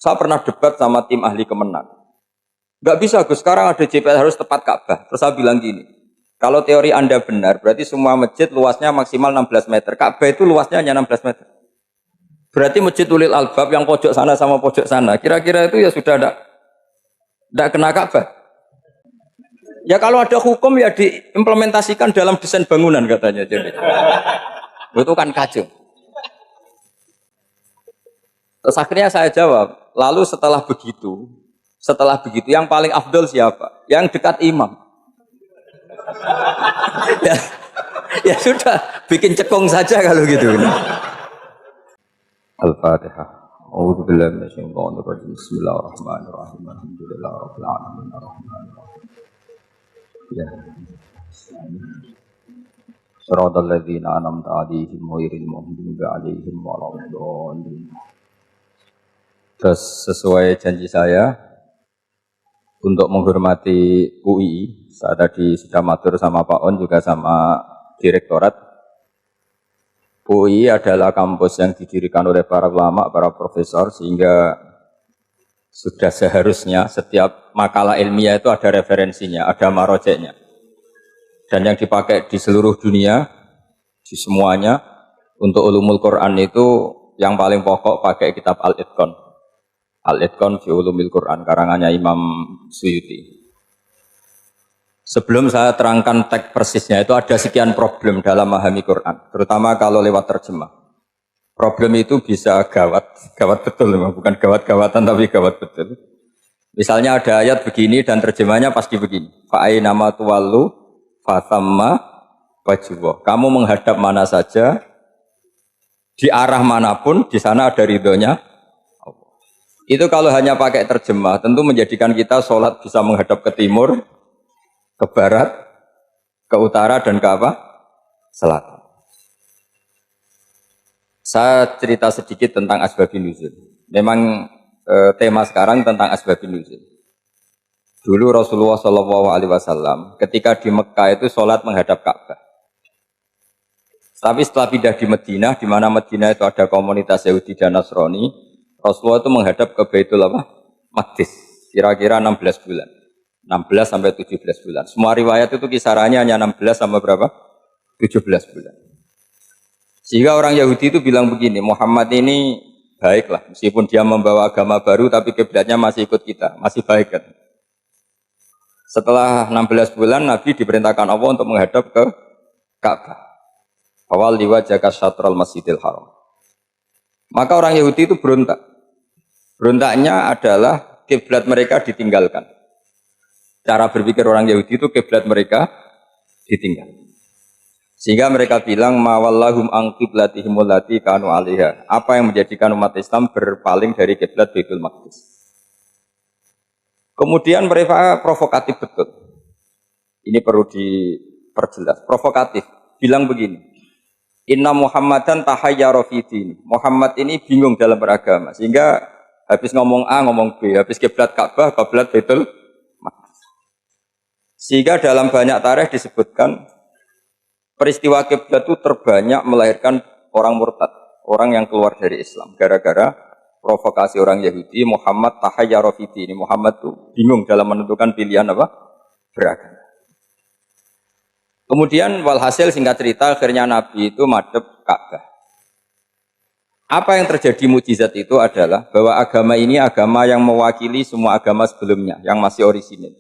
Saya pernah debat sama tim ahli Kemenang. Nggak bisa Gus, sekarang ada JPL harus tepat Ka'bah. Terus saya bilang gini, kalau teori Anda benar, berarti semua masjid luasnya maksimal 16 meter. Ka'bah itu luasnya hanya 16 meter. Berarti masjid Ulil Albab yang pojok sana sama pojok sana, kira-kira itu ya sudah tidak kena Ka'bah. Ya kalau ada hukum ya diimplementasikan dalam desain bangunan katanya. Jadi itu kan kacau. Terus akhirnya saya jawab, lalu setelah begitu yang paling afdol siapa? Yang dekat imam. ya sudah, bikin cekung saja kalau gitu. Al-Fatihah. A'udzu billahi minasyaitonir rajim. Bismillahirrahmanirrahim. Alhamdulillahirabbil alamin arrahmanirrahim. Ya. Shiratal ladzina an'amta 'alaihim ghairil maghdubi 'alaihim waladdallin. Terus sesuai janji saya untuk menghormati UI, saya tadi sudah matur sama Pak On juga sama Direktorat. UI adalah kampus yang didirikan oleh para ulama, para profesor, sehingga sudah seharusnya setiap makalah ilmiah itu ada referensinya, ada marojeknya. Dan yang dipakai di seluruh dunia, di semuanya, untuk ulumul Quran itu yang paling pokok pakai kitab Al-Itqan. Al-Itqan fi ulumil Quran, karangannya Imam Suyuti. Sebelum saya terangkan teks persisnya, itu ada sekian problem dalam memahami Quran, terutama kalau lewat terjemah. Problem itu bisa gawat betul, bukan gawat-gawatan tapi gawat betul. Misalnya ada ayat begini dan terjemahnya pasti begini. Fa'aina ma tuwallu fathamma wajhullah. Kamu menghadap mana saja, di arah manapun, di sana ada ridhonya. Itu kalau hanya pakai terjemah, tentu menjadikan kita sholat bisa menghadap ke timur, ke barat, ke utara, dan ke apa? Selatan. Saya cerita sedikit tentang asbabun nuzul. Memang tema sekarang tentang asbabun nuzul. Dulu Rasulullah SAW ketika di Mekah itu sholat menghadap Ka'bah. Tapi setelah pindah di Madinah, di mana Madinah itu ada komunitas Yahudi dan Nasrani, Rasulullah itu menghadap ke Baitul Maqdis, kira-kira 16 bulan. 16 sampai 17 bulan. Semua riwayat itu kisarannya hanya 16 sampai berapa? 17 bulan. Sehingga orang Yahudi itu bilang begini, Muhammad ini baiklah, meskipun dia membawa agama baru, tapi kiblatnya masih ikut kita, masih baik kan. Setelah 16 bulan, Nabi diperintahkan Allah untuk menghadap ke Ka'bah. Awal liwajaka syatral masjidil haram. Maka orang Yahudi itu berontak. Berontaknya adalah kiblat mereka ditinggalkan. Cara berpikir orang Yahudi itu kiblat mereka ditinggal. Sehingga mereka bilang mawallahum an qiblatihim allati kanu 'alaiha. Apa yang menjadikan umat Islam berpaling dari kiblat Baitul Maqdis. Kemudian mereka provokatif betul. Ini perlu diperjelas. Provokatif. Bilang begini. Inna Muhammadan tahayyara fi din. Muhammad ini bingung dalam beragama. Sehingga habis ngomong A, ngomong B. Habis kiblat Ka'bah, kiblat Baitul Maqdis. Sehingga dalam banyak tarikh disebutkan peristiwa kiblat itu terbanyak melahirkan orang murtad, orang yang keluar dari Islam. Gara-gara provokasi orang Yahudi, Muhammad tahayyara fi din. Muhammad itu bingung dalam menentukan pilihan apa? Beragama. Kemudian walhasil singkat cerita akhirnya Nabi itu madhep Ka'bah. Apa yang terjadi mukjizat itu adalah bahwa agama ini agama yang mewakili semua agama sebelumnya yang masih orisinil.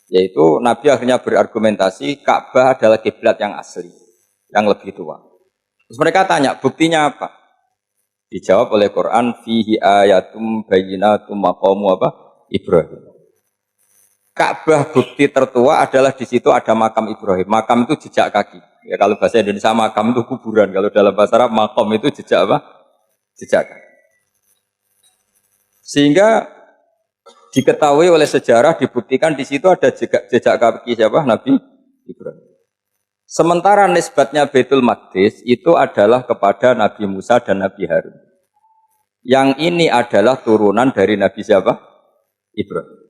Yaitu Nabi akhirnya berargumentasi Ka'bah adalah kiblat yang asli, yang lebih tua. Terus mereka tanya, buktinya apa? Dijawab oleh Quran, fihi ayatum bayyinatum maqamu apa? Ibrahim. Ka'bah bukti tertua adalah di situ ada makam Ibrahim. Makam itu jejak kaki. Ya kalau bahasa Indonesia makam itu kuburan. Kalau dalam bahasa Arab makam itu jejak apa? Jejak kaki. Sehingga diketahui oleh sejarah dibuktikan di situ ada jejak kaki siapa? Nabi Ibrahim. Sementara nisbatnya Baitul Maqdis itu adalah kepada Nabi Musa dan Nabi Harun. Yang ini adalah turunan dari Nabi siapa? Ibrahim.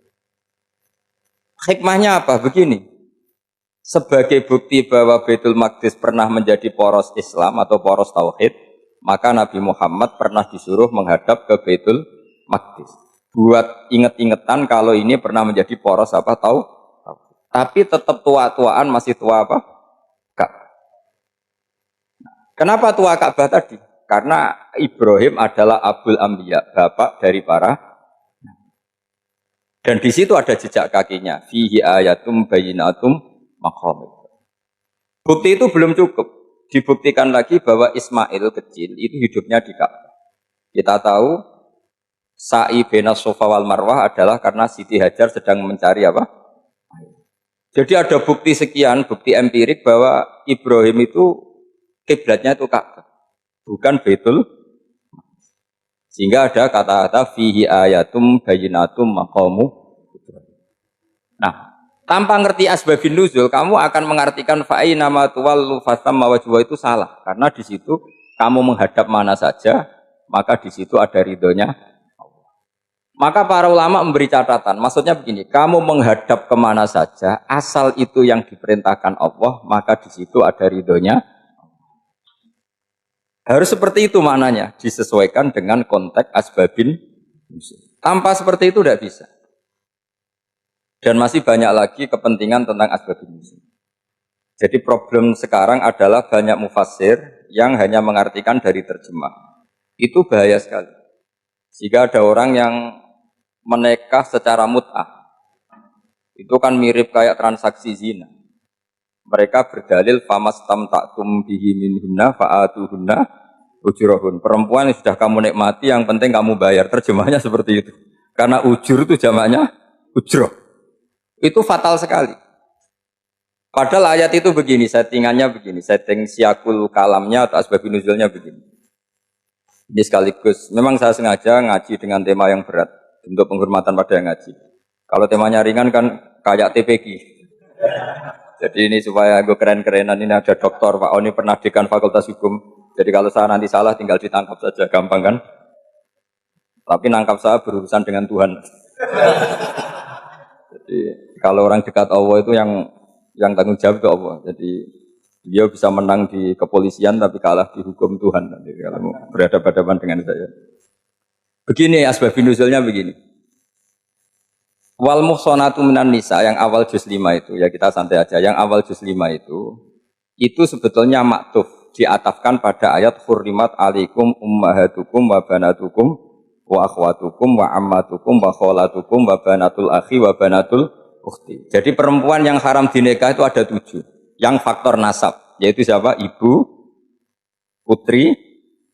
Hikmahnya apa? Begini, sebagai bukti bahwa Baitul Maqdis pernah menjadi poros Islam atau poros Tauhid, maka Nabi Muhammad pernah disuruh menghadap ke Baitul Maqdis. Buat inget-ingetan kalau ini pernah menjadi poros apa tahu. Tapi tetap tua-tuaan masih tua apa? Ka'bah. Kenapa tua Ka'bah tadi? Karena Ibrahim adalah Abul Anbiya, bapak dari para. Dan di situ ada jejak kakinya. Fihi ayatum bayinatum maqam. Bukti itu belum cukup. Dibuktikan lagi bahwa Ismail kecil itu hidupnya di Ka'bah. Kita tahu sa'i bena Safa wal Marwah adalah karena Siti Hajar sedang mencari apa? Jadi ada bukti sekian, bukti empirik bahwa Ibrahim itu kiblatnya itu Ka'bah, bukan Baitul. Sehingga ada kata-kata fihi ayatum bayinatum maqamu. Nah, tanpa ngerti asbabun nuzul, kamu akan mengartikan fa'i nama tuwallu fasamma wajwa itu salah. Karena di situ kamu menghadap mana saja, maka di situ ada ridhonya. Maka para ulama memberi catatan, maksudnya begini, kamu menghadap kemana saja, asal itu yang diperintahkan Allah, maka di situ ada ridhonya. Harus seperti itu maknanya, disesuaikan dengan konteks asbabin. Tanpa seperti itu tidak bisa. Dan masih banyak lagi kepentingan tentang asbabin. Jadi problem sekarang adalah banyak mufassir yang hanya mengartikan dari terjemah. Itu bahaya sekali. Jika ada orang yang menikah secara mut'ah, itu kan mirip kayak transaksi zina. Mereka berdalil famastam taktum bihi minhunna fa'atuhunna ujurahun. Perempuan yang sudah kamu nikmati, yang penting kamu bayar. Terjemahnya seperti itu. Karena ujur itu jamaknya ujroh. Itu fatal sekali. Padahal ayat itu begini, settingannya begini, setting siakul kalamnya atau asbabun nuzulnya begini. Ini sekaligus, memang saya sengaja ngaji dengan tema yang berat. Untuk penghormatan pada yang ngaji. Kalau temanya ringan kan kayak TPG. Jadi ini supaya gue keren-kerenan, ini ada doktor Pak Oni pernah dekan Fakultas Hukum. Jadi kalau saya nanti salah tinggal ditangkap saja, gampang kan? Tapi nangkap saya berurusan dengan Tuhan. Jadi kalau orang dekat Allah itu yang tanggung jawab itu Allah. Jadi dia bisa menang di kepolisian tapi kalah di hukum Tuhan. Jadi kalau berhadapan-hadapan dengan saya. Begini asbabun nuzulnya begini. Wal muhsanatu minan nisa yang awal juz 5 itu, ya kita santai aja. Yang awal juz 5 itu sebetulnya maktuf, diatafkan pada ayat hurrimat alaikum ummahatukum wa banatukum wa akhwatukum wa ammatukum wa kholatukum wa banatul akhi wa banatul ukhti. Jadi perempuan yang haram dinikah itu ada 7. Yang faktor nasab, yaitu siapa? Ibu, putri,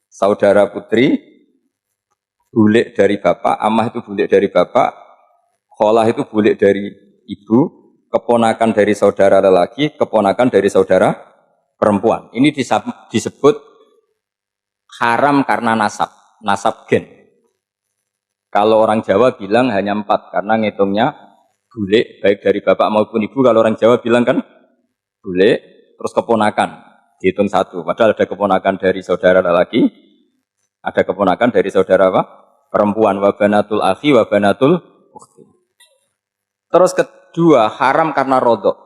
saudara putri, bulik dari bapak, amah itu bulik dari bapak, kholah itu bulik dari ibu, keponakan dari saudara lelaki, keponakan dari saudara perempuan. Ini disebut haram karena nasab gen. Kalau orang Jawa bilang hanya 4, karena ngitungnya bulik, baik dari bapak maupun ibu. Kalau orang Jawa bilang kan bulik, terus keponakan, dihitung 1. Padahal ada keponakan dari saudara lelaki, ada keponakan dari saudara apa? Perempuan, wabanatul akhi, wabanatul ukhti. Terus kedua, haram karena rodok.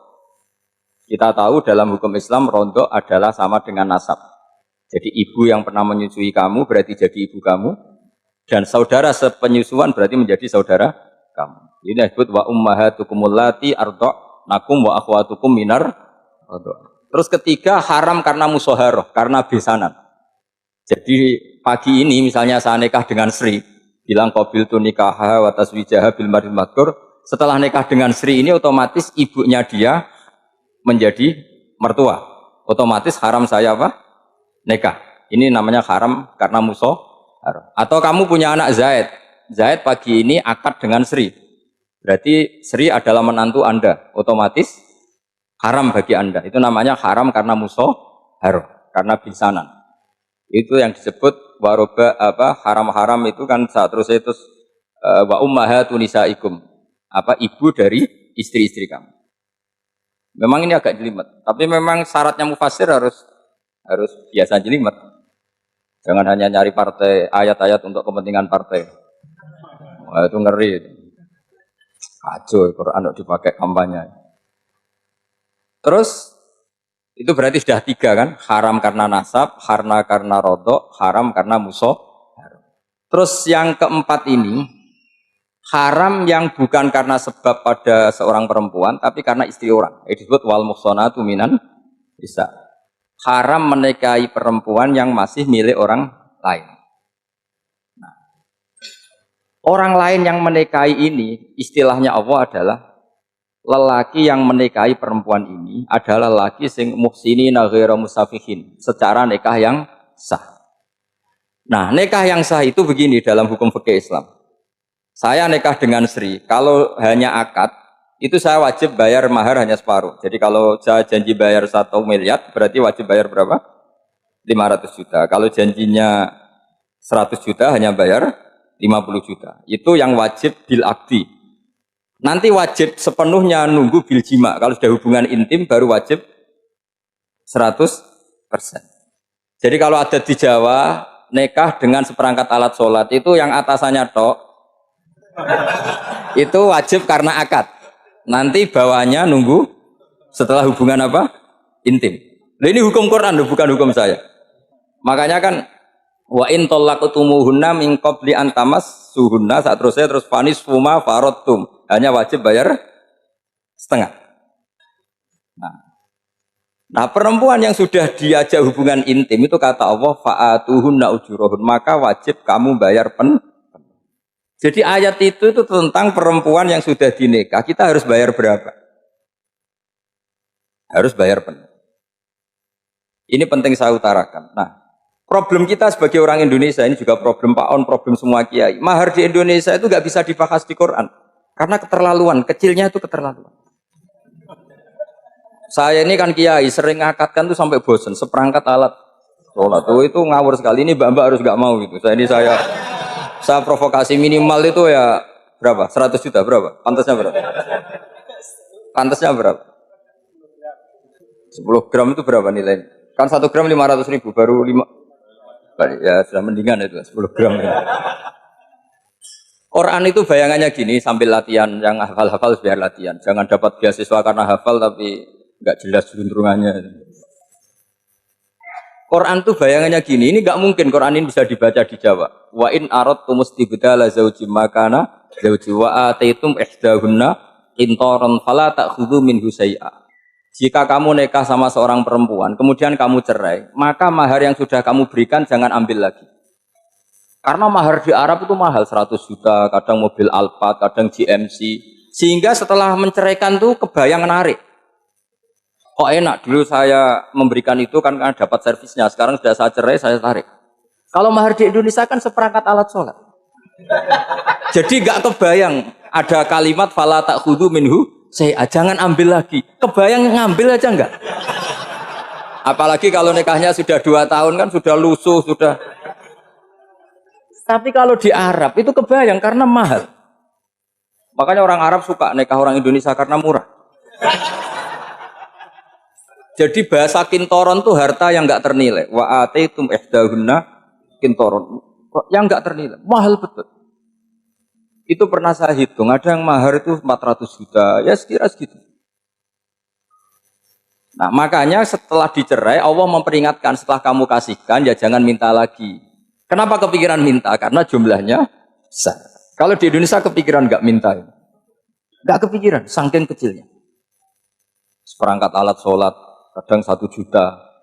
Kita tahu dalam hukum Islam, rodok adalah sama dengan nasab. Jadi ibu yang pernah menyusui kamu berarti jadi ibu kamu. Dan saudara sepenyusuan berarti menjadi saudara kamu. Ini disebut wa ummahatukumul lati arda'nakum wa akhwatukum minar rodok. Terus ketiga, haram karena musoharoh, karena besanan. Jadi pagi ini misalnya saya nikah dengan Sri, bilang qabil tu nikaha wa taswijaha bil maril madkur. Setelah nikah dengan Sri ini otomatis ibunya dia menjadi mertua. Otomatis haram saya apa? Nikah. Ini namanya haram karena musoharoh. Atau kamu punya anak Zaid. Zaid pagi ini akad dengan Sri. Berarti Sri adalah menantu Anda. Otomatis haram bagi Anda. Itu namanya haram karena musoharoh, karena bisanan. Itu yang disebut waroba apa haram-haram itu kan saat terus itu wa ummahatu nisaikum, apa ibu dari istri-istri kamu. Memang ini agak jelimet, tapi memang syaratnya mufassir harus biasa jelimet. Jangan hanya nyari partai ayat-ayat untuk kepentingan partai. Wah, itu ngeri. Kacau Quran dipakai kampanye. Terus itu berarti sudah 3 kan, haram karena nasab, karena rodok, haram karena musoh. Terus yang keempat ini, haram yang bukan karena sebab pada seorang perempuan, tapi karena istri orang. Itu disebut wal muhsanatu minan nisa. Haram menikahi perempuan yang masih milik orang lain. Nah, orang lain yang menikahi ini, istilahnya Allah adalah lelaki yang menikahi perempuan ini adalah lelaki sing muhsinina ghairu musafihin, secara nikah yang sah. Nah, nikah yang sah itu begini dalam hukum fikih Islam. Saya nikah dengan Sri, kalau hanya akad, itu saya wajib bayar mahar hanya separuh. Jadi kalau saya janji bayar 1 miliar, berarti wajib bayar berapa? 500 juta. Kalau janjinya 100 juta, hanya bayar 50 juta. Itu yang wajib bil akdi. Nanti wajib sepenuhnya nunggu bil jima. Kalau sudah hubungan intim, baru wajib 100%. Jadi kalau ada di Jawa, nikah dengan seperangkat alat sholat itu yang atasannya tok itu wajib karena akad. Nanti bawahnya nunggu setelah hubungan apa? Intim. Nah, ini hukum Quran, bukan hukum saya. Makanya kan wa in talaqtumuhunna min qabli an tamassuhunna, saat terus fanis fuma faradtum, hanya wajib bayar setengah. Nah, perempuan yang sudah diajak hubungan intim itu kata Allah fa'atuhunna ujurahun, maka wajib kamu bayar Jadi ayat itu tentang perempuan yang sudah dinikah, kita harus bayar berapa? Harus bayar penuh. Ini penting saya utarakan. Nah, problem kita sebagai orang Indonesia, ini juga problem Pak On, problem semua kiai. Mahar di Indonesia itu nggak bisa dibahas di Quran. Karena keterlaluan, kecilnya itu keterlaluan. Saya ini kan kiai, sering ngakatkan tuh sampai bosan, seperangkat alat sholat tuh itu ngawur sekali. Ini mbak-mbak harus gak mau gitu. Saya provokasi minimal itu ya berapa? 100 juta berapa? Pantasnya berapa? Pantasnya berapa? 10 gram itu berapa nilainya? Kan 1 gram 500 ribu, baru 5. Ya sudah mendingan itu 10 gram. Quran itu bayangannya gini, sambil latihan, yang hafal-hafal biar latihan. Jangan dapat beasiswa karena hafal tapi nggak jelas juntrungannya. Quran tuh bayangannya gini, ini nggak mungkin Quran ini bisa dibaca di Jawa. Wa in aradtum istibdala zaujim makana zauji wa ataitum ihdahunna qintaran fala ta'khudhu minhu syai'a. Jika kamu nikah sama seorang perempuan, kemudian kamu cerai, maka mahar yang sudah kamu berikan jangan ambil lagi. Karena mahar di Arab itu mahal, 100 juta, kadang mobil Alphard, kadang GMC. Sehingga setelah menceraikan tuh kebayang menarik. Kok enak, dulu saya memberikan itu kan karena dapat servisnya, sekarang sudah saya cerai, saya tarik. Kalau mahar di Indonesia kan seperangkat alat sholat. Jadi gak kebayang ada kalimat fala ta'khudhu minhu syai'a, jangan ambil lagi. Kebayang ngambil aja enggak? Apalagi kalau nikahnya sudah 2 tahun kan sudah lusuh, sudah. Tapi kalau di Arab itu kebayang karena mahal. Makanya orang Arab suka nikah orang Indonesia karena murah. Jadi bahasa kintoron itu harta yang enggak ternilai. Wa ataitum ihdahunna kintoron. Yang enggak ternilai, mahal betul. Itu pernah saya hitung, ada yang mahar itu 400 juta, ya sekira segitu. Nah, makanya setelah dicerai Allah memperingatkan, setelah kamu kasihkan ya jangan minta lagi. Kenapa kepikiran minta? Karena jumlahnya besar. Kalau di Indonesia kepikiran enggak minta. Enggak kepikiran, saking kecilnya. Seperangkat alat sholat kadang 1 juta.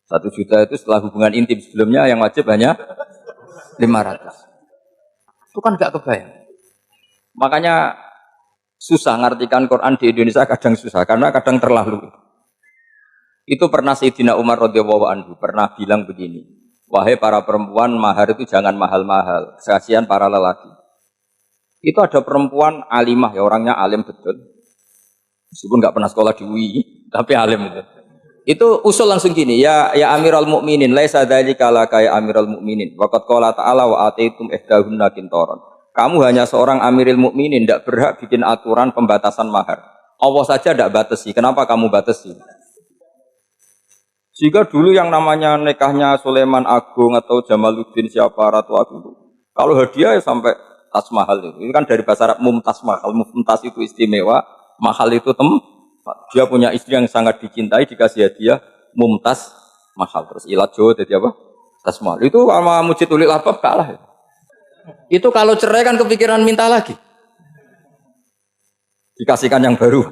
1 juta itu setelah hubungan intim, sebelumnya yang wajib hanya 500. Itu kan gak kebayang. Makanya susah ngartikan Quran di Indonesia, kadang susah karena kadang terlalu. Itu pernah Sayyidina Umar radhiyallahu anhu pernah bilang begini, wahai para perempuan, mahar itu jangan mahal-mahal, kasihan para lelaki. Itu ada perempuan alimah, ya orangnya alim betul, meskipun nggak pernah sekolah di UI, tapi alim itu. Itu usul langsung gini, ya Amirul Mukminin, laisa dzalika laka ya Amirul Mukminin. Waqad qala ta'ala wa ataitum ihdahunna qintaran. Kamu hanya seorang Amirul Mukminin, tidak berhak bikin aturan pembatasan mahar. Allah saja tidak batasi, kenapa kamu batasi? Sehingga dulu yang namanya nikahnya Sulaiman Agung atau Jamaluddin siapa Ratu Agung, kalau hadiah ya sampai tas mahal itu. Ini kan dari bahasa Arab mumtaz mahal. Mumtaz itu istimewa, mahal itu dia punya istri yang sangat dicintai, dikasih hadiah mumtaz mahal. Terus ilat Jawa jadi apa? Tas mahal. Itu sama Mujid Ulil Albab kalah ya. Itu kalau cerai kan kepikiran minta lagi. Dikasihkan yang baru.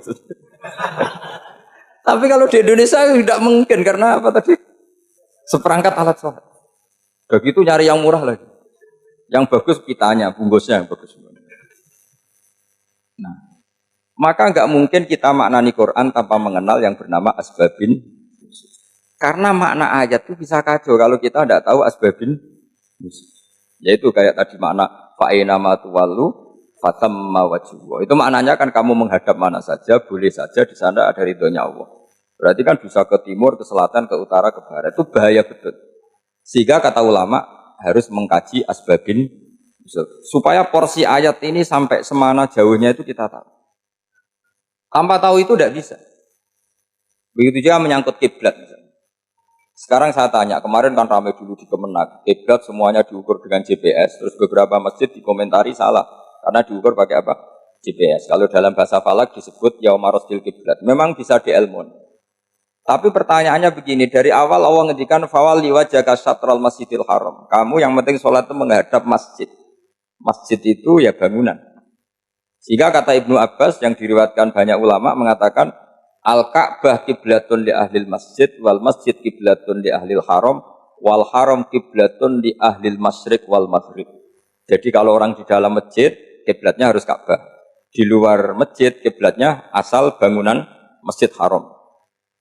Tapi kalau di Indonesia tidak mungkin karena apa tadi? Seperangkat alat sholat. Begitu nyari yang murah lagi. Yang bagus kitanya, bungkusnya yang bagus. Nah, maka nggak mungkin kita maknani Quran tanpa mengenal yang bernama asbabin. Karena makna ayat itu bisa kacau kalau kita tidak tahu asbabin. Yaitu kayak tadi makna fa'ina ma tuwallu fatamma wajhu. Itu maknanya kan kamu menghadap mana saja, boleh saja di sana ada ridhonya Allah. Berarti kan bisa ke timur, ke selatan, ke utara, ke barat. Itu bahaya betul. Sehingga kata ulama harus mengkaji asbabin supaya porsi ayat ini sampai semana jauhnya itu kita tahu. Tanpa tahu itu tidak bisa. Begitu juga menyangkut kiblat. Sekarang saya tanya, kemarin kan ramai dulu di Kemenak, kiblat semuanya diukur dengan GPS, terus beberapa masjid dikomentari salah karena diukur pakai apa? GPS. Kalau dalam bahasa falak disebut yaumarostil kiblat. Memang bisa diilmun. Tapi pertanyaannya begini, dari awal Allah ngendikan fawal liwajhaka syatral masjidil haram. Kamu yang penting sholat itu menghadap masjid. Masjid itu ya bangunan. Sehingga kata Ibnu Abbas yang diriwayatkan banyak ulama mengatakan al-Ka'bah kiblatun li ahlil masjid wal masjid kiblatun li ahlil haram wal haram kiblatun li ahlil masyriq wal maghrib. Jadi kalau orang di dalam masjid kiblatnya harus Ka'bah. Di luar masjid kiblatnya asal bangunan Masjid Haram.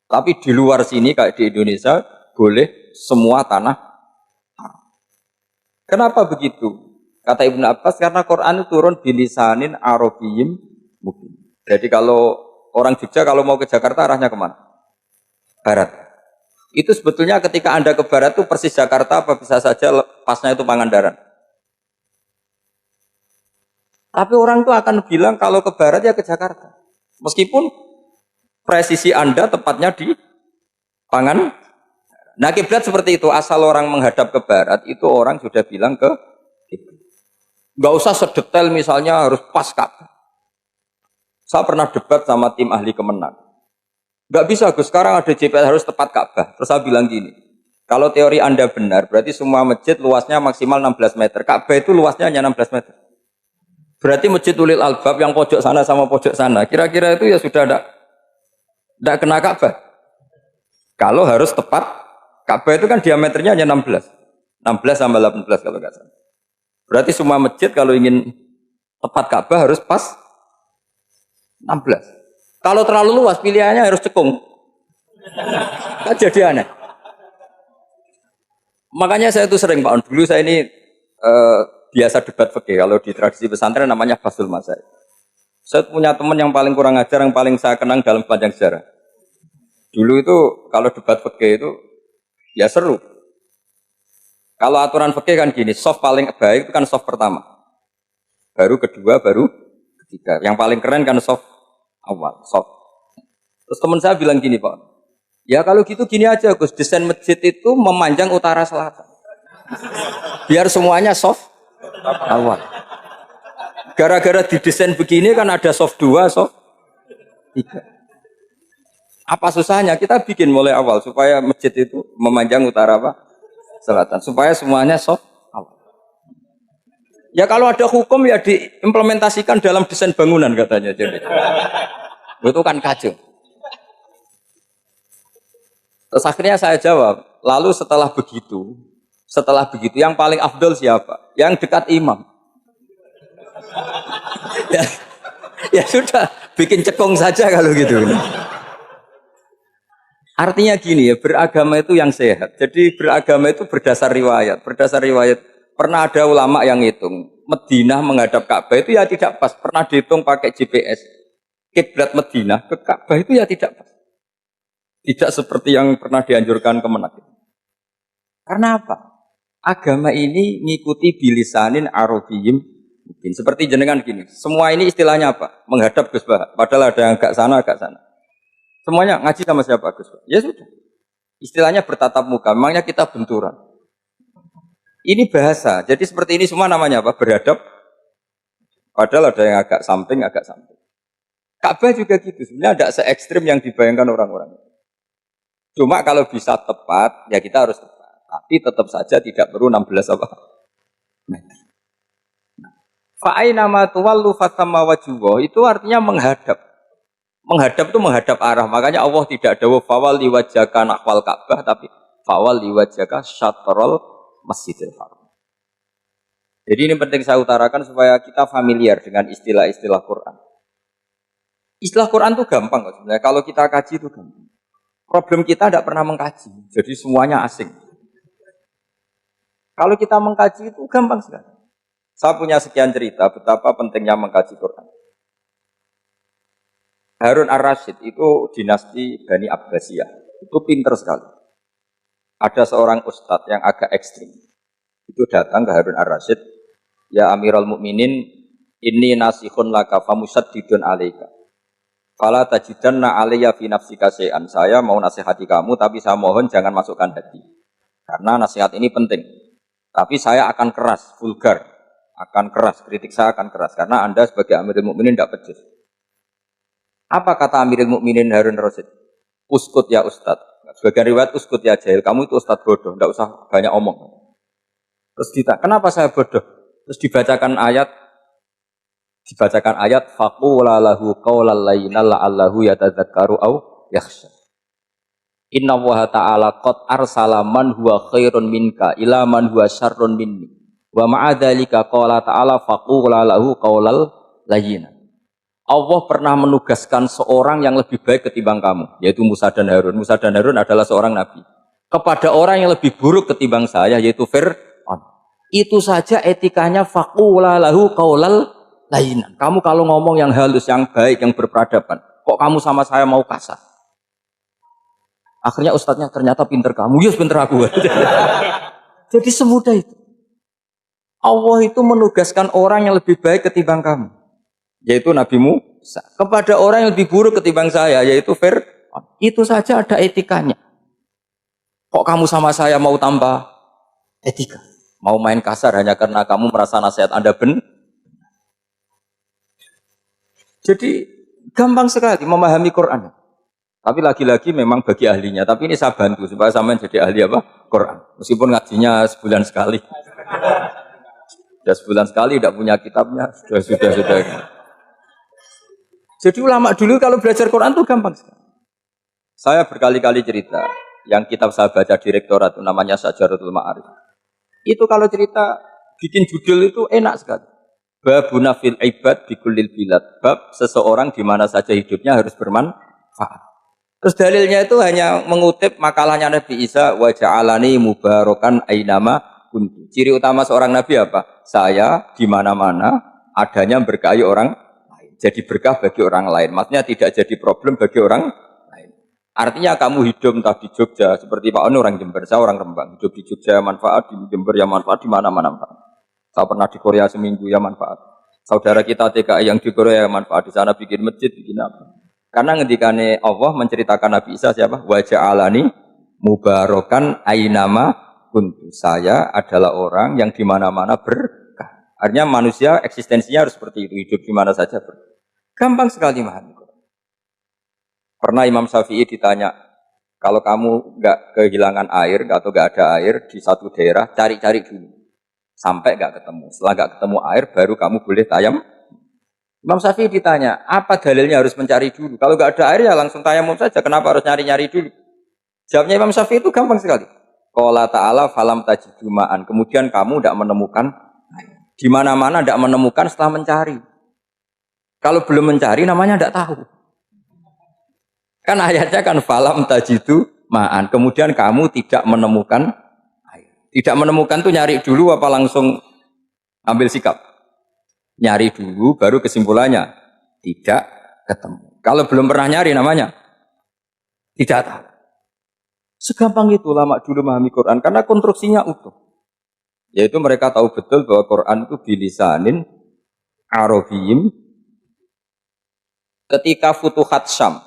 Tapi di luar sini kayak di Indonesia boleh semua tanah haram. Kenapa begitu? Kata Ibnu Abbas karena Quran itu turun bilisanin arabiyyin mubin. Jadi kalau orang Jogja kalau mau ke Jakarta arahnya kemana? Barat. Itu sebetulnya ketika Anda ke barat itu persis Jakarta apa bisa saja pasnya itu Pangandaran. Tapi orang itu akan bilang kalau ke barat ya ke Jakarta. Meskipun presisi Anda tepatnya di Pangan. Nah kiblat seperti itu, asal orang menghadap ke barat, itu orang sudah bilang ke kiblat. Nggak usah sedetail misalnya harus pas Ka'bah. Saya pernah debat sama tim ahli Kemenak. Nggak bisa Gus, sekarang ada GPS harus tepat Ka'bah. Terus saya bilang gini, kalau teori Anda benar, berarti semua masjid luasnya maksimal 16 meter. Ka'bah itu luasnya hanya 16 meter. Berarti masjid Ulil Albab yang pojok sana sama pojok sana, kira-kira itu ya sudah tidak kena Ka'bah. Kalau harus tepat, Ka'bah itu kan diameternya hanya 16. 16 sama 18 kalau nggak salah. Berarti semua masjid kalau ingin tepat Ka'bah harus pas 16. Kalau terlalu luas pilihannya harus cekung. Kan jadi aneh. Makanya saya itu sering Pak, dulu saya ini biasa debat fikih. Kalau di tradisi pesantren namanya Basul Masail. Saya punya teman yang paling kurang ajar, yang paling saya kenang dalam panjang sejarah. Dulu itu kalau debat fikih itu ya seru. Kalau aturan fikih kan gini, soft paling baik itu kan soft pertama. Baru kedua, baru ketiga. Yang paling keren kan soft awal, soft. Terus teman saya bilang gini Pak, ya kalau gitu gini aja Gus, desain masjid itu memanjang utara selatan. Biar semuanya soft awal. Gara-gara didesain begini kan ada soft 2, soft 3. Apa susahnya? Kita bikin mulai awal supaya masjid itu memanjang utara apa? Selatan. Supaya semuanya soft awal. Ya kalau ada hukum ya diimplementasikan dalam desain bangunan katanya. Jadi. Itu kan kacau. Terus akhirnya saya jawab, lalu setelah begitu yang paling afdol siapa? Yang dekat imam. Ya sudah, bikin cekung saja kalau gitu. Artinya gini ya, beragama itu yang sehat. Jadi beragama itu berdasar riwayat. Berdasar riwayat, pernah ada ulama yang ngitung, Madinah menghadap Ka'bah itu ya tidak pas. Pernah dihitung pakai GPS. Kiblat Madinah ke Ka'bah itu ya tidak pas. Tidak seperti yang pernah dianjurkan Kemenak. Karena apa? Agama ini ngikuti bilisanin arabiyyin. Seperti jenengan gini, semua ini istilahnya apa? Menghadap Gus Bah. Padahal ada yang agak sana, agak sana. Semuanya ngaji sama siapa Gus Bah? Ya sudah. Istilahnya bertatap muka. Memangnya kita benturan. Ini bahasa. Jadi seperti ini semua namanya apa? Berhadap. Padahal ada yang agak samping, agak samping. Ka'bah juga gitu. Sebenarnya tidak se-ekstrim yang dibayangkan orang-orang. Cuma kalau bisa tepat, ya kita harus tepat. Tapi tetap saja tidak perlu 16 apa? Meter. Fa aina ma tuwallu fatamma wajhuhu itu artinya menghadap. Menghadap itu menghadap arah. Makanya Allah tidak dawuh fawalli wajhaka nahwal Ka'bah tapi fawalli wajhaka syatrul Masjidil Haram. Jadi ini penting saya utarakan supaya kita familiar dengan istilah-istilah Quran. Istilah Quran itu gampang kok sebenarnya. Kalau kita kaji itu gampang. Problem kita tidak pernah mengkaji. Jadi semuanya asing. Kalau kita mengkaji itu gampang sekali. Saya punya sekian cerita betapa pentingnya mengkaji Quran. Harun ar-Rasyid itu dinasti Bani Abbasiyah. Itu pinter sekali. Ada seorang ustadz yang agak ekstrim. Itu datang ke Harun ar-Rasyid. Ya Amirul Mukminin, inni nasihun laka famusaddidun alaika. Fala tajidanna alayya fi nafsika syai'an. Saya mau nasihati kamu tapi saya mohon jangan masukkan hati. Karena nasihat ini penting. Tapi saya akan keras, vulgar. Akan keras, kritik saya akan keras. Karena Anda sebagai Amirul Mukminin tidak pecus. Apa kata Amirul Mukminin Harun ar-Rasyid? Uskut ya Ustadz. Sebagian riwayat uskut ya jahil. Kamu itu Ustadz bodoh, tidak usah banyak omong. Terus ditanya, kenapa saya bodoh? Terus dibacakan ayat faqula lahu qaulal layyinal la'allahu yatadzakkaru aw yakhsha. Inna Allaha ta'ala qad arsala man huwa khairun minka ila man huwa syarrun minni. Wa ma'a dzalika qala ta'ala faqula lahu qaulal layyin. Allah pernah menugaskan seorang yang lebih baik ketimbang kamu, yaitu Musa dan Harun. Musa dan Harun adalah seorang nabi. Kepada orang yang lebih buruk ketimbang saya, yaitu Fir'aun. Itu saja etikanya faqula lahu qaulal layyinan. Kamu kalau ngomong yang halus, yang baik, yang berperadaban, kok kamu sama saya mau kasar? Akhirnya ustadznya ternyata pinter kamu, yes pinter aku. Jadi semudah itu. Allah itu menugaskan orang yang lebih baik ketimbang kamu, yaitu Nabi Musa, kepada orang yang lebih buruk ketimbang saya, yaitu Fir'aun. Itu saja ada etikanya. Kok kamu sama saya mau tambah etika? Mau main kasar hanya karena kamu merasa nasihat Anda benar? Jadi gampang sekali memahami Quran. Tapi lagi-lagi memang bagi ahlinya. Tapi ini saya bantu supaya sampean jadi ahli apa? Quran. Meskipun ngajinya sebulan sekali. Sudah sebulan sekali tidak punya kitabnya. Sudah. Jadi ulama dulu kalau belajar Quran itu gampang sekali. Saya berkali-kali cerita, yang kitab saya baca direktorat itu namanya Syajaratul Ma'arif. Itu kalau cerita bikin judul itu enak sekali. Babuna fil ibad bikullil bilad. Bab seseorang di mana saja hidupnya harus bermanfaat. Terus dalilnya itu hanya mengutip makalahnya Nabi Isa, wa ja'alani mubarakan ainama kuntu. Ciri utama seorang nabi apa? Saya di mana-mana adanya berkahi orang. Jadi berkah bagi orang lain. Maksudnya tidak jadi problem bagi orang lain. Artinya kamu hidup entah di Jogja, seperti Pak Onu orang Jember, saya orang Rembang. Hidup di Jogja manfaat, di Jember ya manfaat, di mana-mana manfaat. Saya pernah di Korea seminggu ya manfaat. Saudara kita TKI yang di Korea ya manfaat. Di sana bikin masjid, bikin apa. Karena ngendikane Allah menceritakan Nabi Isa siapa? Wa ja'alani mubarakan ainama kuntu. Saya adalah orang yang di mana-mana berkah. Artinya manusia eksistensinya harus seperti itu, hidup di mana saja berkah. Gampang sekali memahami. Pernah Imam Syafi'i ditanya, kalau kamu nggak kehilangan air atau nggak ada air di satu daerah, cari-cari dulu sampai nggak ketemu. Setelah nggak ketemu air, baru kamu boleh tayam. Imam Syafi'i ditanya, apa dalilnya harus mencari dulu? Kalau nggak ada air ya langsung tayamum saja. Kenapa harus nyari-nyari dulu? Jawabnya Imam Syafi'i itu gampang sekali. Qala ta'ala falam tajidu ma'an. Kemudian kamu tidak menemukan air. Di mana-mana tidak menemukan setelah mencari. Kalau belum mencari namanya tidak tahu. Kan ayatnya kan falam tajidu ma'an. Kemudian kamu tidak menemukan air. Tidak menemukan tuh nyari dulu apa langsung ambil sikap? Nyari dulu baru kesimpulannya tidak ketemu. Kalau belum pernah nyari namanya tidak tahu. Segampang itu ulama dulu memahami Quran karena konstruksinya utuh. Yaitu mereka tahu betul bahwa Quran itu bilisanin Arabiyyin. Ketika Futuhat Syam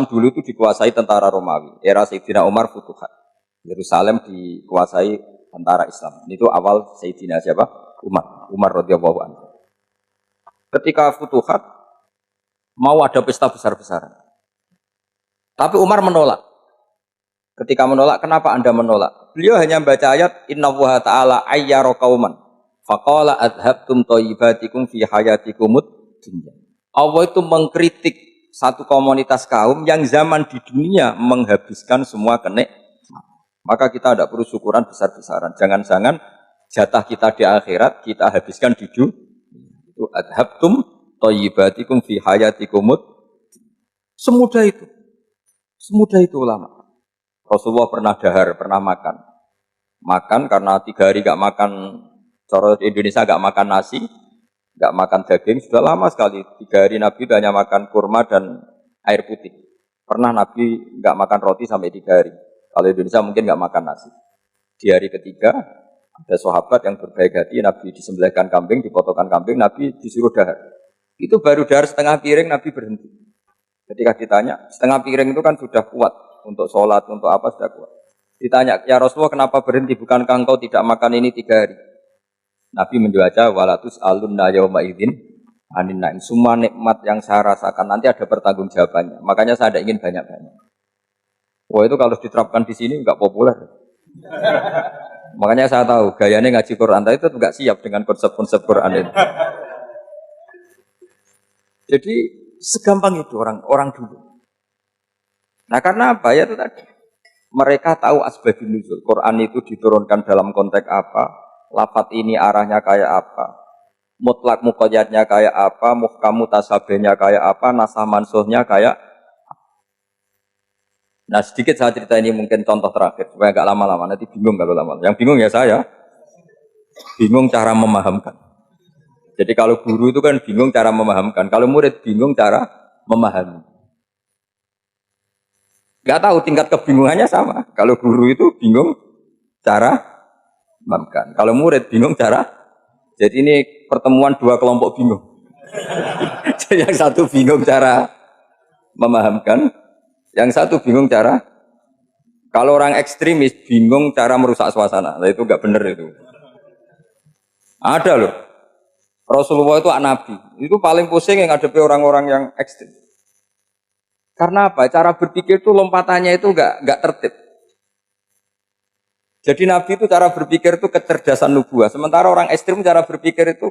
dulu itu dikuasai tentara Romawi. Era Sayyidina Umar Futuhat. Yerusalem dikuasai tentara Islam. Itu awal Sayyidina siapa? Umar radhiyallahu anhu. Ketika Futuhat mau ada pesta besar-besaran. Tapi Umar menolak. Ketika menolak, kenapa Anda menolak? Beliau hanya membaca ayat Inna Allaha ta'ala ayyara qauman Faqala adhabtum thayyibatikum fi hayatikumud dunya. Allah itu mengkritik satu komunitas kaum yang zaman di dunia menghabiskan semua kenikmatan. Maka kita tidak perlu syukuran besar-besaran. Jangan-jangan jatah kita di akhirat kita habiskan di dunia. Itu adhabtum thayyibatikum fi hayatikumud. Semudah itu. Semudah itu ulama. Rasulullah pernah dahar, pernah makan. Makan karena 3 hari gak makan, cara Indonesia gak makan nasi, gak makan daging, sudah lama sekali. 3 hari Nabi itu hanya makan kurma dan air putih. Pernah Nabi gak makan roti sampai 3 hari. Kalau Indonesia mungkin gak makan nasi. Di hari ketiga, ada sahabat yang berbaik hati, Nabi disembelihkan kambing, dipotongkan kambing, Nabi disuruh dahar. Itu baru dahar setengah piring, Nabi berhenti. Ketika ditanya, setengah piring itu kan sudah kuat. Untuk sholat, untuk apa sudah kuat. Ditanya, ya Rasulullah kenapa berhenti? Bukankah engkau tidak makan ini 3 hari? Nabi menjawab, walatus alunna yawma idzin anin na'im. Semua nikmat yang saya rasakan nanti ada pertanggungjawabannya. Makanya saya tidak ingin banyak-banyak. Wah itu kalau diterapkan di sini enggak populer. Makanya saya tahu gayanya ngaji Quran itu enggak siap dengan konsep-konsep Quran itu. Jadi segampang itu orang dulu. Nah karena apa ya itu tadi. Mereka tahu asbabun nuzul. Quran itu diturunkan dalam konteks apa? Lafaz ini arahnya kayak apa? Mutlak muqayyadnya kayak apa? Muhkam mutasabihnya kayak apa? Nasah mansuhnya kayak. Nah sedikit saya cerita ini mungkin contoh terakhir supaya agak lama-lama, nanti bingung kalau lama. Yang bingung ya saya, bingung cara memahamkan. Jadi kalau guru itu kan bingung cara memahamkan, kalau murid bingung cara memahami. Gak tahu tingkat kebingungannya sama. Kalau guru itu bingung cara memahamkan, kalau murid bingung cara. Jadi ini pertemuan 2 kelompok bingung. Yang satu bingung cara memahamkan. Yang satu bingung cara, kalau orang ekstremis bingung cara merusak suasana, nah, itu nggak benar itu. Ada loh, Rasulullah itu Nabi, itu paling pusing yang ngadepi orang-orang yang ekstrim. Karena apa? Cara berpikir itu lompatannya itu nggak tertib. Jadi Nabi itu cara berpikir itu kecerdasan nubuah, sementara orang ekstrim cara berpikir itu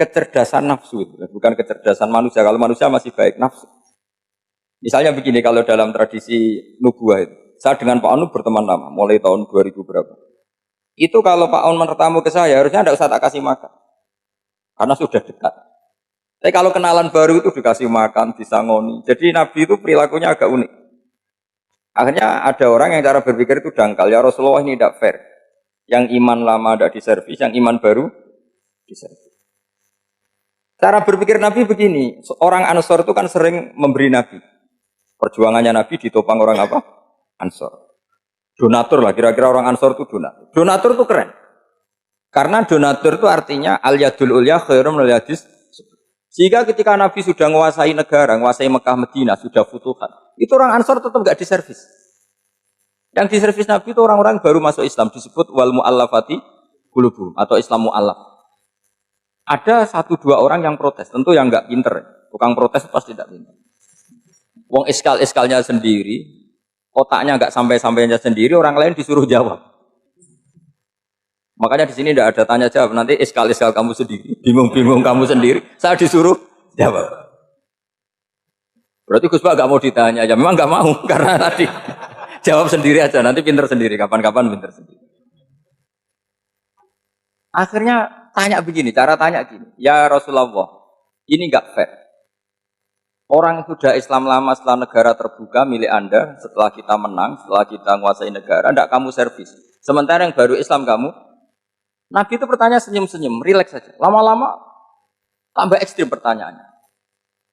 kecerdasan nafsu, bukan kecerdasan manusia. Kalau manusia masih baik nafsu. Misalnya begini, kalau dalam tradisi nubuah itu, saya dengan Pak Anu berteman lama, mulai tahun 2000 berapa. Itu kalau Pak Anu bertamu ke saya, harusnya tidak usah tak kasih makan. Karena sudah dekat. Tapi kalau kenalan baru itu dikasih makan, disangoni. Jadi Nabi itu perilakunya agak unik. Akhirnya ada orang yang cara berpikir itu dangkal. Ya Rasulullah ini tidak fair. Yang iman lama tidak diservis, yang iman baru diservis. Cara berpikir Nabi begini, orang Ansor itu kan sering memberi Nabi. Perjuangannya Nabi ditopang orang apa? Ansor. Donatur lah, kira-kira orang Ansor itu donatur. Donatur itu keren. Karena donatur itu artinya al-yadul ulya khairum minal yadis. Sehingga ketika Nabi sudah menguasai negara, menguasai Mekah Madinah, sudah futuhat, itu orang Ansor tetap enggak diservis. Yang diservis Nabi itu orang-orang baru masuk Islam, disebut wal mu'allafati qulubuhum atau Islam mu'allaf. Ada 1-2 orang yang protes, tentu yang enggak pinter. Tukang protes pasti tidak pinter. Wong iskal-iskalnya sendiri, otaknya enggak sampai-sampainya sendiri, orang lain disuruh jawab. Makanya di sini tidak ada tanya jawab, nanti iskal-iskal kamu sendiri, bingung-bingung kamu sendiri, saya disuruh jawab. Berarti Gus Pak enggak mau ditanya, ya memang enggak mau, karena tadi jawab sendiri aja, nanti pinter sendiri, kapan-kapan pinter sendiri. Akhirnya tanya begini, cara tanya gini, ya Rasulullah, ini enggak fair. Orang sudah Islam lama setelah negara terbuka milik Anda, setelah kita menang, setelah kita menguasai negara, tidak kamu servis. Sementara yang baru Islam kamu, Nabi itu bertanya senyum-senyum, rileks saja. Lama-lama tambah ekstrim pertanyaannya.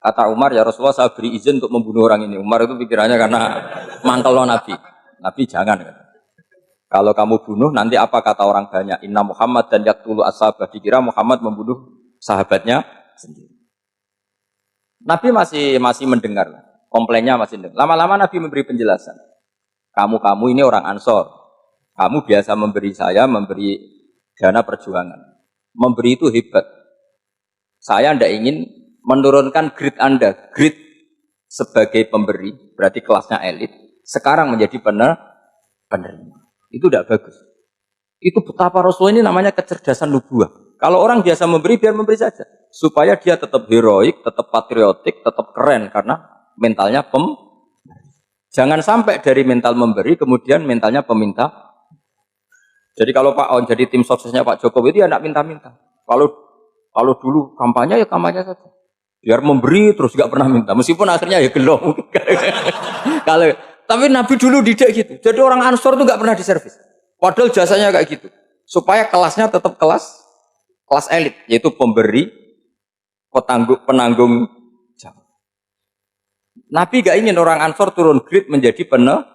Kata Umar, ya Rasulullah saya beri izin untuk membunuh orang ini. Umar itu pikirannya karena mantel lo Nabi. Nabi jangan. Kalau kamu bunuh, nanti apa kata orang banyak? Inna Muhammad dan yaktulu ashabah. Dikira Muhammad membunuh sahabatnya sendiri. Nabi masih mendengar, komplainnya masih mendengar. Lama-lama Nabi memberi penjelasan. Kamu ini orang Ansor. Kamu biasa memberi saya, memberi dana perjuangan. Memberi itu hebat. Saya tidak ingin menurunkan grade Anda. Grade sebagai pemberi, berarti kelasnya elit. Sekarang menjadi penerima. Itu tidak bagus. Itu betapa Rasul ini namanya kecerdasan nubuah. Kalau orang biasa memberi, biar memberi saja. Supaya dia tetap heroik, tetap patriotik, tetap keren. Karena mentalnya Jangan sampai dari mental memberi, kemudian mentalnya peminta. Jadi kalau Pak On jadi tim suksesnya Pak Jokowi itu ya nak minta-minta. Kalau dulu kampanye ya kampanye saja. Biar memberi terus gak pernah minta. Meskipun akhirnya ya gelong. Kalau tapi Nabi dulu tidak gitu. Jadi orang Ansor itu gak pernah diservis. Padahal jasanya kayak gitu. Supaya kelasnya tetap kelas elit, yaitu pemberi, penanggung jawab. Nabi gak ingin orang Ansor turun grade menjadi penerima.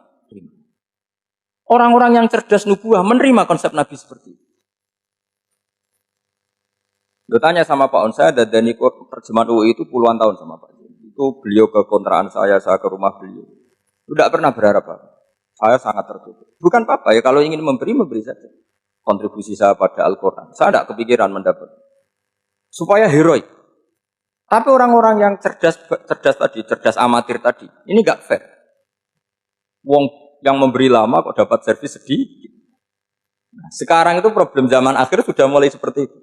Orang-orang yang cerdas nubuah menerima konsep Nabi seperti itu. Lo tanya sama Pak On, saya dan terjemahan UI itu puluhan tahun sama Pak. Itu beliau ke kontrakan saya ke rumah beliau. Tidak pernah berharap apa. Saya sangat tertutup. Bukan apa-apa ya, kalau ingin memberi saja. Kontribusi saya pada Al-Quran. Saya tidak kepikiran mendapat. Supaya heroik. Tapi orang-orang yang cerdas amatir tadi, ini nggak fair. Wong yang memberi lama kok dapat servis sedikit. Nah, sekarang itu problem zaman akhir sudah mulai seperti itu.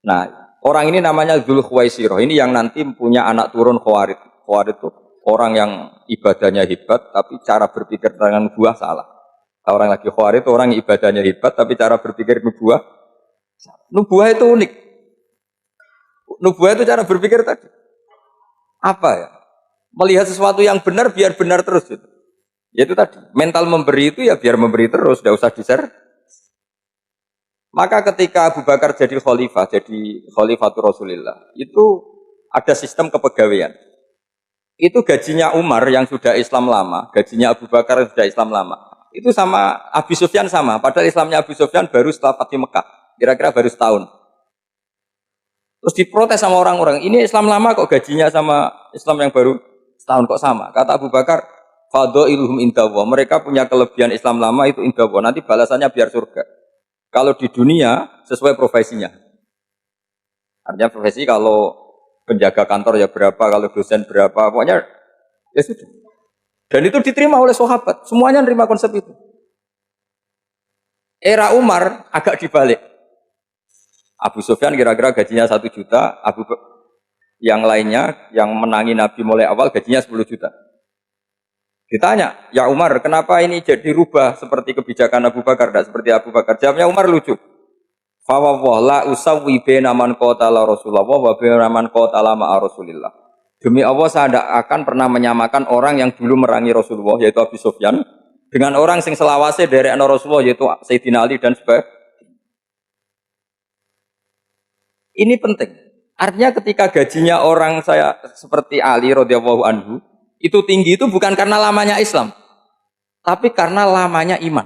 Nah, orang ini namanya Dzul Khuwaisirah. Ini yang nanti punya anak turun Khawarid. Khawarid itu orang yang ibadahnya hebat, tapi cara berpikir dengan nubuah salah. Orang lagi Khawarid itu orang yang ibadahnya hebat, tapi cara berpikir nubuah salah. Nubuah itu unik. Nubuah itu cara berpikir tadi. Apa ya? Melihat sesuatu yang benar biar benar terus gitu. Yaitu tadi, mental memberi itu ya biar memberi terus, tidak usah di-share. Maka ketika Abu Bakar jadi khalifatul Rasulillah, itu ada sistem kepegawaian. Itu gajinya Umar yang sudah Islam lama, gajinya Abu Bakar yang sudah Islam lama. Itu sama Abu Sufyan sama, padahal Islamnya Abu Sufyan baru setelah Fatih Mekah, kira-kira baru setahun. Terus diprotes sama orang-orang, ini Islam lama kok gajinya sama Islam yang baru setahun kok sama. Kata Abu Bakar, fadailuhum indallah. Mereka punya kelebihan Islam lama itu indallah. Nanti balasannya biar surga. Kalau di dunia sesuai profesinya. Artinya profesi kalau penjaga kantor ya berapa, kalau dosen berapa, pokoknya ya sudah. Dan itu diterima oleh sahabat. Semuanya menerima konsep itu. Era Umar agak dibalik. Abu Sufyan kira-kira gajinya 1 juta, yang lainnya yang menangi Nabi mulai awal gajinya 10 juta. Ditanya, ya Umar, kenapa ini jadi rubah seperti kebijakan Abu Bakar, tidak seperti Abu Bakar? Jawabnya Umar lucu. Fawwah la usawwi baina man qatala Rasulullah wa baina man qatala ma'a Rasulillah. Demi Allah saya tidak akan pernah menyamakan orang yang dulu merangi Rasulullah yaitu Abu Sufyan dengan orang sing selawase dari anak Rasulullah yaitu Sayyidina Ali dan sebagainya. Ini penting. Artinya ketika gajinya orang saya seperti Ali radhiyallahu anhu itu tinggi itu bukan karena lamanya Islam, tapi karena lamanya iman.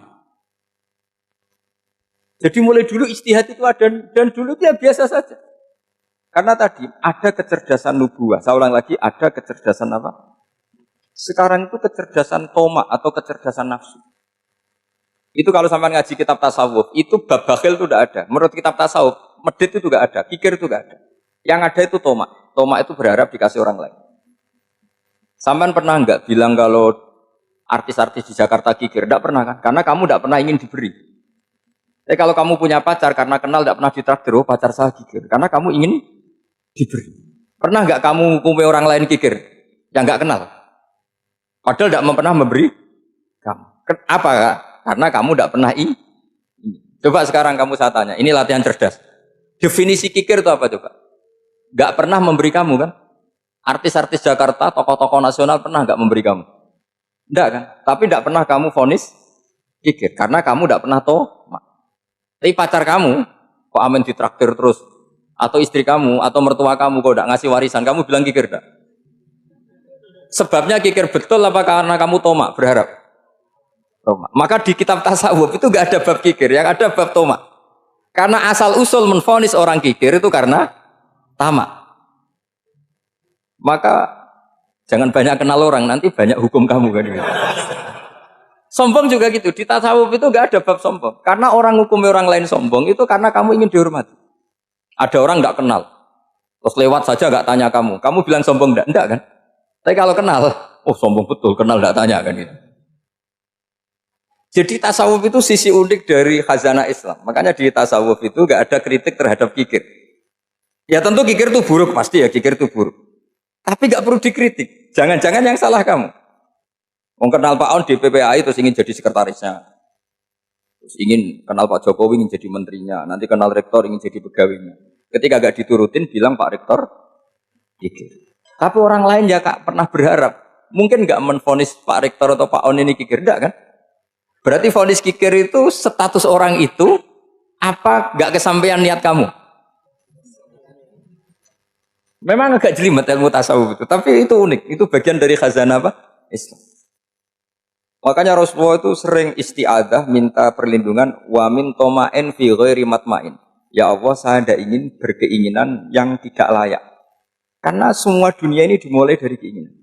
Jadi mulai dulu ijtihad itu ada dan dulu dia biasa saja. Karena tadi ada kecerdasan nubuah. Saya ulang lagi, ada kecerdasan apa? Sekarang itu kecerdasan toma atau kecerdasan nafsu. Itu kalau sampai ngaji kitab tasawuf, itu bab bakhil itu tidak ada. Menurut kitab tasawuf, medit itu tidak ada, kikir itu tidak ada. Yang ada itu toma. Toma itu berharap dikasih orang lain. Sampai pernah enggak bilang kalau artis-artis di Jakarta kikir? Tidak pernah kan? Karena kamu tidak pernah ingin diberi. Kalau kamu punya pacar karena kenal tidak pernah ditraktir, oh pacar saya kikir. Karena kamu ingin diberi. Pernah enggak kamu hukumi orang lain kikir? Yang enggak kenal. Padahal tidak pernah memberi kamu. Apa? Karena kamu tidak pernah ingin. Coba sekarang kamu saya tanya, ini latihan cerdas. Definisi kikir itu apa coba? Enggak pernah memberi kamu kan? Artis-artis Jakarta, tokoh-tokoh nasional pernah nggak memberi kamu? Enggak kan? Tapi enggak pernah kamu vonis kikir. Karena kamu enggak pernah Tapi pacar kamu, kok amin ditraktir terus? Atau istri kamu, atau mertua kamu, kok enggak ngasih warisan? Kamu bilang kikir enggak? Sebabnya kikir betul apa karena kamu tomak, berharap? Tomak. Maka di kitab tasawuf itu enggak ada bab kikir, yang ada bab tomak. Karena asal usul menvonis orang kikir itu karena tamak. Maka jangan banyak kenal orang, nanti banyak hukum kamu kan. Sombong juga gitu, di tasawuf itu enggak ada bab sombong. Karena orang hukumi orang lain sombong itu karena kamu ingin dihormati. Ada orang enggak kenal, terus lewat saja enggak tanya kamu bilang sombong enggak kan? Tapi kalau kenal, oh sombong betul, kenal enggak tanya kan gitu. Jadi tasawuf itu sisi unik dari khazanah Islam. Makanya di tasawuf itu nggak ada kritik terhadap kikir. Ya tentu kikir itu buruk pasti ya, kikir itu buruk. Tapi nggak perlu dikritik. Jangan-jangan yang salah kamu. Mau kenal Pak On di PPAI terus ingin jadi sekretarisnya. Terus ingin kenal Pak Jokowi ingin jadi menterinya. Nanti kenal rektor ingin jadi pegawainya. Ketika nggak diturutin bilang Pak Rektor kikir. Tapi orang lain ya Kak pernah berharap. Mungkin nggak menvonis Pak Rektor atau Pak On ini kikir, enggak kan? Berarti vonis kikir itu status orang itu apa nggak kesampaian niat kamu? Memang agak jelimet ilmu tasawuf itu, tapi itu unik. Itu bagian dari khazanah apa? Islam. Makanya Rasulullah itu sering isti'adzah minta perlindungan wa min toma'in fi ghairi matma'in. Ya Allah, saya tidak ingin berkeinginan yang tidak layak. Karena semua dunia ini dimulai dari keinginan.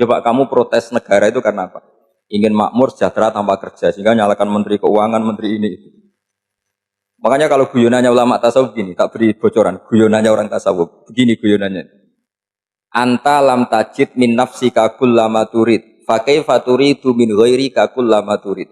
Coba kamu protes negara itu karena apa? Ingin makmur, sejahtera tanpa kerja, sehingga nyalakan menteri keuangan, menteri ini itu. Makanya kalau guyonannya ulama tasawuf gini, tak beri bocoran, guyonannya orang tasawuf, begini guyonannya. Anta lam tajid min nafsika kullama turid, fa kaifa turidu min ghairika kullama turid.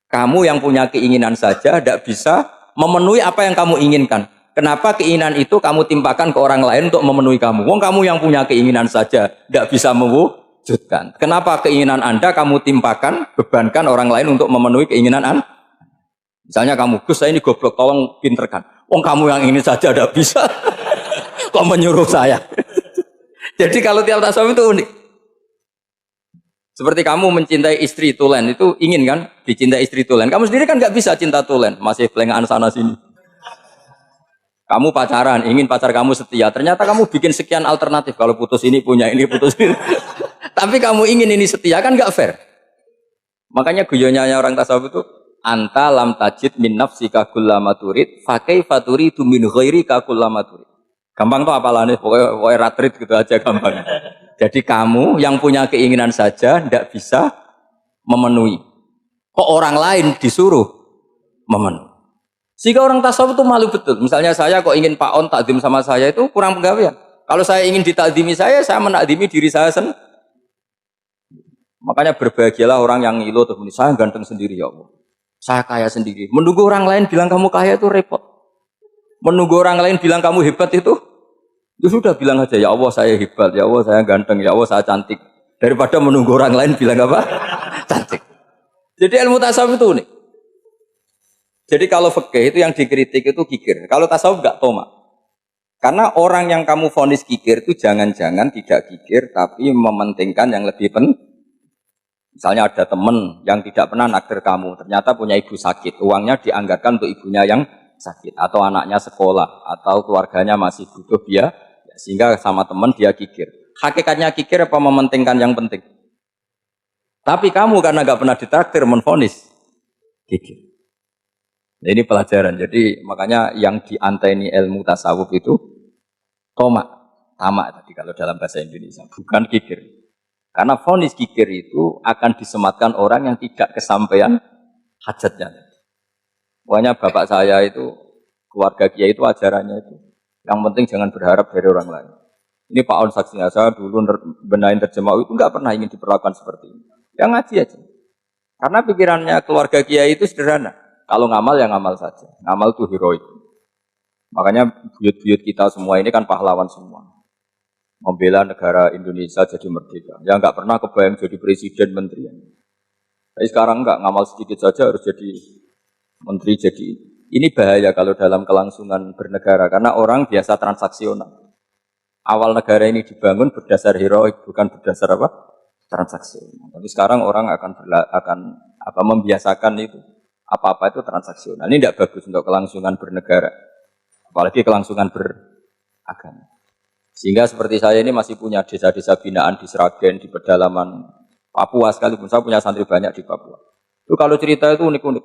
Kamu yang punya keinginan saja tidak bisa memenuhi apa yang kamu inginkan. Kenapa keinginan itu kamu timpakan ke orang lain untuk memenuhi kamu? Wong kamu yang punya keinginan saja tidak bisa mewujudkan. Kenapa keinginan Anda kamu timpakan, bebankan orang lain untuk memenuhi keinginan Anda? Misalnya kamu, Gus saya ini goblok, tolong pinterkan. Wong kamu yang ini saja tidak bisa, kok menyuruh saya? Jadi kalau tiap tasawuf itu unik. Seperti kamu mencintai istri tulen, itu ingin kan dicintai istri tulen. Kamu sendiri kan nggak bisa cinta tulen, masih pelengahan sana sini. Kamu pacaran, ingin pacar kamu setia. Ternyata kamu bikin sekian alternatif. Kalau putus ini punya ini, putus ini. Tapi kamu ingin ini setia, kan nggak fair. Makanya guyonanya orang tasawuf itu, anta lam tajid min nafsika kullama turid, fa kaifa turidu min ghairika kullama turid. Gampang tuh apalane, pokoknya ratrit gitu aja gampang. Jadi kamu yang punya keinginan saja tidak bisa memenuhi. Kok orang lain disuruh memenuhi. Sehingga orang tasawuf itu malu betul. Misalnya saya kok ingin Pak On takdim sama saya itu kurang penggawean. Kalau saya ingin ditakdimi saya menakdimi diri saya sendiri. Makanya berbahagialah orang yang ngilu terus muni, saya ganteng sendiri ya Allah. Saya kaya sendiri. Menunggu orang lain bilang kamu kaya itu repot. Menunggu orang lain bilang kamu hebat itu, ya sudah bilang aja ya Allah saya hebat, ya Allah saya ganteng, ya Allah saya cantik. Daripada menunggu orang lain bilang apa? Cantik. Jadi ilmu tasawuf itu unik. Jadi kalau fikih itu yang dikritik itu kikir. Kalau tasawuf enggak toma. Karena orang yang kamu vonis kikir itu jangan-jangan tidak kikir tapi mementingkan yang lebih penting. Misalnya ada teman yang tidak pernah naksir kamu, ternyata punya ibu sakit, uangnya dianggarkan untuk ibunya yang sakit, atau anaknya sekolah, atau keluarganya masih butuh dia, sehingga sama teman dia kikir. Hakikatnya kikir apa mementingkan yang penting? Tapi kamu karena nggak pernah ditraktir menvonis kikir. Nah, ini pelajaran. Jadi makanya yang dianteni ilmu tasawuf itu tomak, tamak tadi kalau dalam bahasa Indonesia, bukan kikir. Karena vonis kikir itu akan disematkan orang yang tidak kesampaian hajatnya. Pokoknya bapak saya itu, keluarga kiai itu ajarannya itu. Yang penting jangan berharap dari orang lain. Ini Pak On saksinya, saya dulu benahin terjemah itu nggak pernah ingin diperlakukan seperti ini. Yang ngaji aja. Karena pikirannya keluarga kiai itu sederhana. Kalau ngamal ya ngamal saja. Ngamal itu heroik. Makanya buyut-buyut kita semua ini kan pahlawan semua. Membela negara Indonesia jadi merdeka. Ya nggak pernah kebayang jadi presiden menteri. Tapi sekarang nggak ngamal sedikit saja harus jadi menteri. Jadi ini bahaya kalau dalam kelangsungan bernegara karena orang biasa transaksional. Awal negara ini dibangun berdasar heroik bukan berdasar apa? Transaksional. Tapi sekarang orang akan membiasakan itu. Apa-apa itu transaksional. Ini tidak bagus untuk kelangsungan bernegara. Apalagi kelangsungan beragama. Sehingga seperti saya ini masih punya desa-desa binaan di Sragen, di pedalaman Papua sekalipun. Saya punya santri banyak di Papua. Itu kalau cerita itu unik-unik.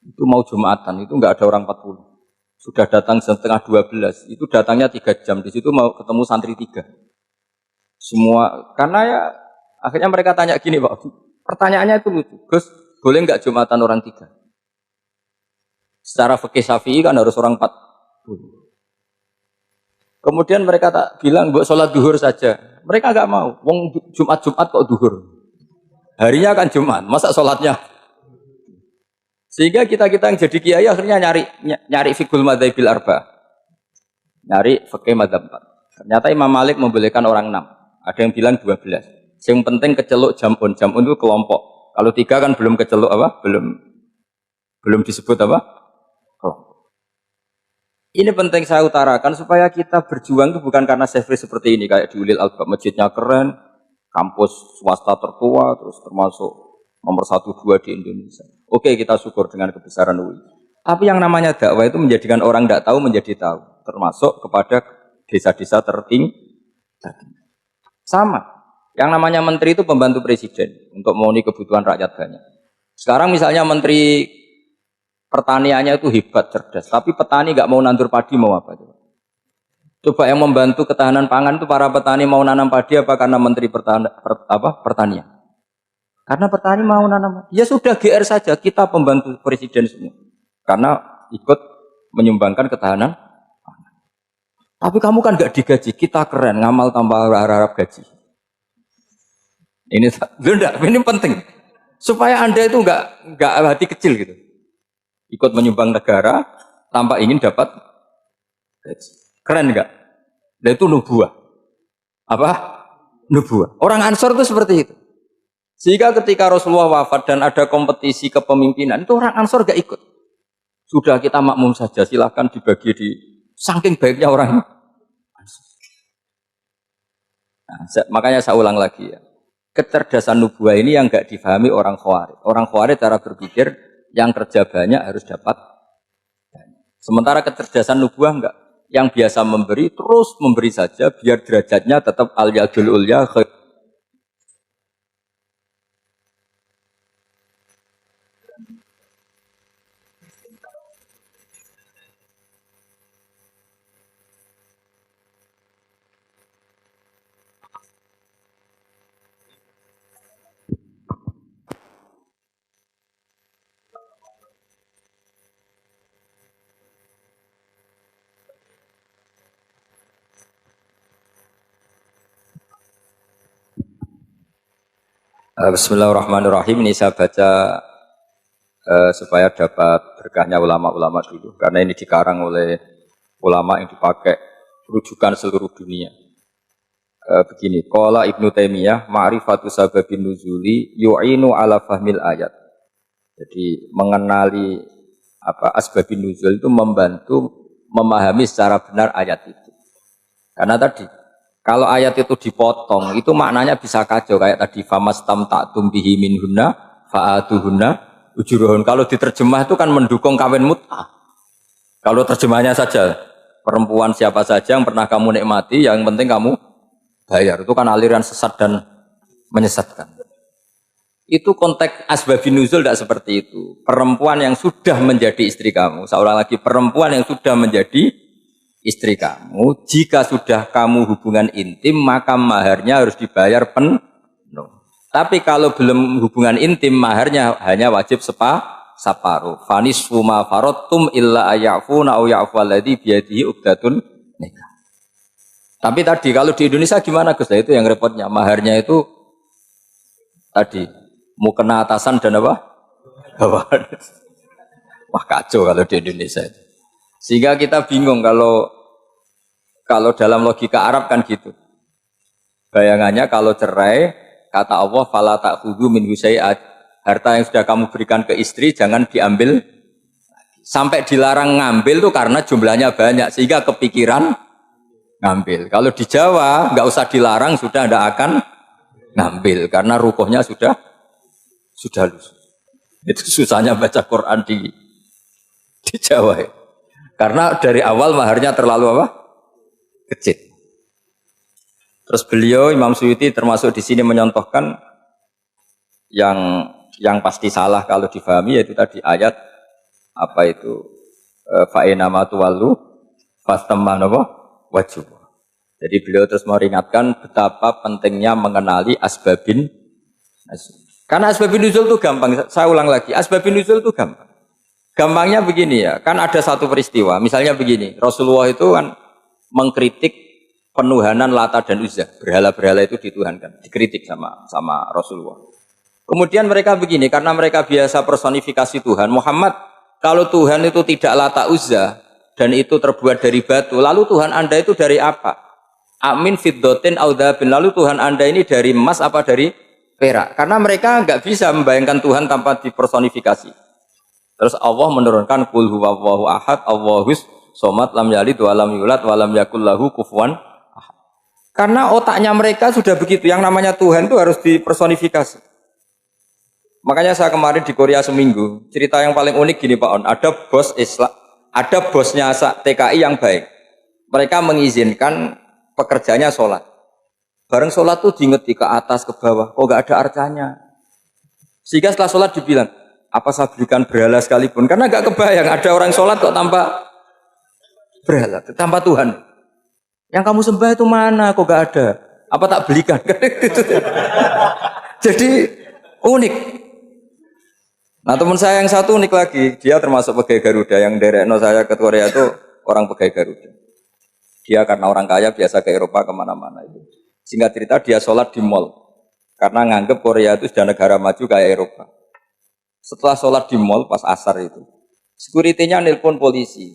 Itu mau Jumatan, itu nggak ada orang 40. Sudah datang setengah 12. Itu datangnya 3 jam. Di situ mau ketemu santri 3. Semua, karena ya akhirnya mereka tanya gini Pak. Pertanyaannya itu lucu. Gus, boleh nggak Jumatan orang 3? Secara fikih Syafi'i kan harus orang 40. Kemudian mereka tak bilang buat sholat duhur saja. Mereka nggak mau. Wong Jumat kok duhur. Harinya kan Jumat, masa sholatnya? Sehingga kita yang jadi kiai akhirnya nyari fikul madzabil arba, nyari fikih madzhab 4. Ternyata Imam Malik membolehkan orang 6. Ada yang bilang 12. Yang penting keceluk jamun itu kelompok. Kalau 3 kan belum keceluk apa? Belum disebut apa? Kelompok. Ini penting saya utarakan supaya kita berjuang itu bukan karena Syafri seperti ini kayak di Ulil Albab, masjidnya keren, kampus swasta tertua, terus termasuk nomor 1-2 di Indonesia. Oke, kita syukur dengan kebesaran UI. Tapi yang namanya dakwah itu menjadikan orang tidak tahu menjadi tahu, termasuk kepada desa-desa tertinggi. Sama. Yang namanya menteri itu pembantu presiden untuk memenuhi kebutuhan rakyat banyak. Sekarang misalnya menteri pertaniannya itu hebat, cerdas, tapi petani nggak mau nandur padi, mau apa? Coba yang membantu ketahanan pangan itu para petani mau nanam padi apa karena menteri pertanian? Karena petani mau nanam. Ya sudah GR saja, kita pembantu presiden semua. Karena ikut menyumbangkan ketahanan. Tapi kamu kan nggak digaji, kita keren, ngamal tanpa harap gaji. Ini penting. Supaya Anda itu nggak hati kecil gitu. Ikut menyumbang negara tanpa ingin dapat gaji. Keren nggak? Dan itu nubuah. Apa? Nubuah. Orang Ansor itu seperti itu. Sehingga ketika Rasulullah wafat dan ada kompetisi kepemimpinan, itu orang Ansor gak ikut. Sudah kita makmum saja, silahkan dibagi di saking baiknya orang. Nah, makanya saya ulang lagi ya. Kecerdasan nubuah ini yang gak difahami orang Khawarij. Orang Khawarij cara berpikir yang kerja banyak harus dapat banyak. Sementara kecerdasan nubuah enggak. Yang biasa memberi terus memberi saja biar derajatnya tetap al-yadul ulya. Bismillahirrahmanirrahim. Ini saya baca supaya dapat berkahnya ulama-ulama dulu. Karena ini dikarang oleh ulama yang dipakai rujukan seluruh dunia. Begini, qala Ibnu Taimiyah, ma'rifatu sababin nuzuli yu'inu ala fahmil ayat. Jadi mengenali asbabin nuzul itu membantu memahami secara benar ayat itu. Karena tadi kalau ayat itu dipotong, itu maknanya bisa kacau. Kayak tadi, famastamta'tum bihi minhunna fa'atuhunna ujuruhun. Kalau diterjemah itu kan mendukung kawin mut'ah. Kalau terjemahnya saja, perempuan siapa saja yang pernah kamu nikmati, yang penting kamu bayar. Itu kan aliran sesat dan menyesatkan. Itu konteks asbabun nuzul tidak seperti itu. Perempuan yang sudah menjadi istri kamu, seorang lagi perempuan yang sudah menjadi istri kamu, jika sudah kamu hubungan intim, maka maharnya harus dibayar penuh. Tapi kalau belum hubungan intim, maharnya hanya wajib separuh. Fanisfu ma faradtum illa ayafuna au ya'fu alladzi biyadihi uqdatun nikah. Tapi tadi kalau di Indonesia gimana Gus? Itu yang repotnya, maharnya itu tadi mukena atasan dan apa? Bawahan. Wah kacau kalau di Indonesia itu. Sehingga kita bingung kalau dalam logika Arab kan gitu. Bayangannya kalau cerai, kata Allah, fala ta'khudhu minhu syai'at. Harta yang sudah kamu berikan ke istri jangan diambil. Sampai dilarang ngambil tuh karena jumlahnya banyak sehingga kepikiran ngambil. Kalau di Jawa nggak usah dilarang sudah tidak akan ngambil karena rukuhnya sudah lusuh. Itu susahnya baca Quran di Jawa ya. Karena dari awal maharnya terlalu apa? Kecil. Terus beliau Imam Suyuti termasuk di sini menyontohkan yang pasti salah kalau difahami yaitu tadi ayat apa itu fa'inama tuwallu fastamma wajib. Jadi beliau terus meringatkan betapa pentingnya mengenali asbabin nuzul. Karena asbabin nuzul itu gampang. Saya ulang lagi, asbabin nuzul itu gampang. Gampangnya begini ya, kan ada satu peristiwa, misalnya begini, Rasulullah itu kan mengkritik penuhanan Lata dan Uzza, berhala-berhala itu dituhankan, dikritik sama Rasulullah. Kemudian mereka begini, karena mereka biasa personifikasi Tuhan. Muhammad, kalau Tuhan itu tidak Lata Uzza dan itu terbuat dari batu, lalu Tuhan Anda itu dari apa? Amin fiddotin audabin. Lalu Tuhan Anda ini dari emas apa dari perak? Karena mereka nggak bisa membayangkan Tuhan tanpa dipersonifikasi. Terus Allah menurunkan qul huwallahu ahad, Allahus somad, lam yalid wa lam yulad wa lam yakul lahu kufuwan ahad. Karena otaknya mereka sudah begitu, yang namanya Tuhan itu harus dipersonifikasi. Makanya saya kemarin di Korea seminggu, cerita yang paling unik gini Pak On, ada bos Islam, ada bosnya TKI yang baik. Mereka mengizinkan pekerjanya sholat. Bareng sholat tuh diingeti ke atas, ke bawah, kok gak ada arcanya. Sehingga setelah sholat dibilang, apa saya berikan berhala sekalipun? Karena gak kebayang ada orang sholat kok tanpa berhala, tanpa Tuhan. Yang kamu sembah itu mana? Kok gak ada? Apa tak belikan? Jadi unik. Nah teman saya yang satu unik lagi, dia termasuk pegawai Garuda, yang derekno saya ke Korea itu orang pegawai Garuda. Dia karena orang kaya biasa ke Eropa kemana-mana itu. Singkat cerita dia sholat di mall, karena nganggep Korea itu sudah negara maju kayak Eropa. Setelah sholat di mall pas asar itu, security-nya nelpon polisi.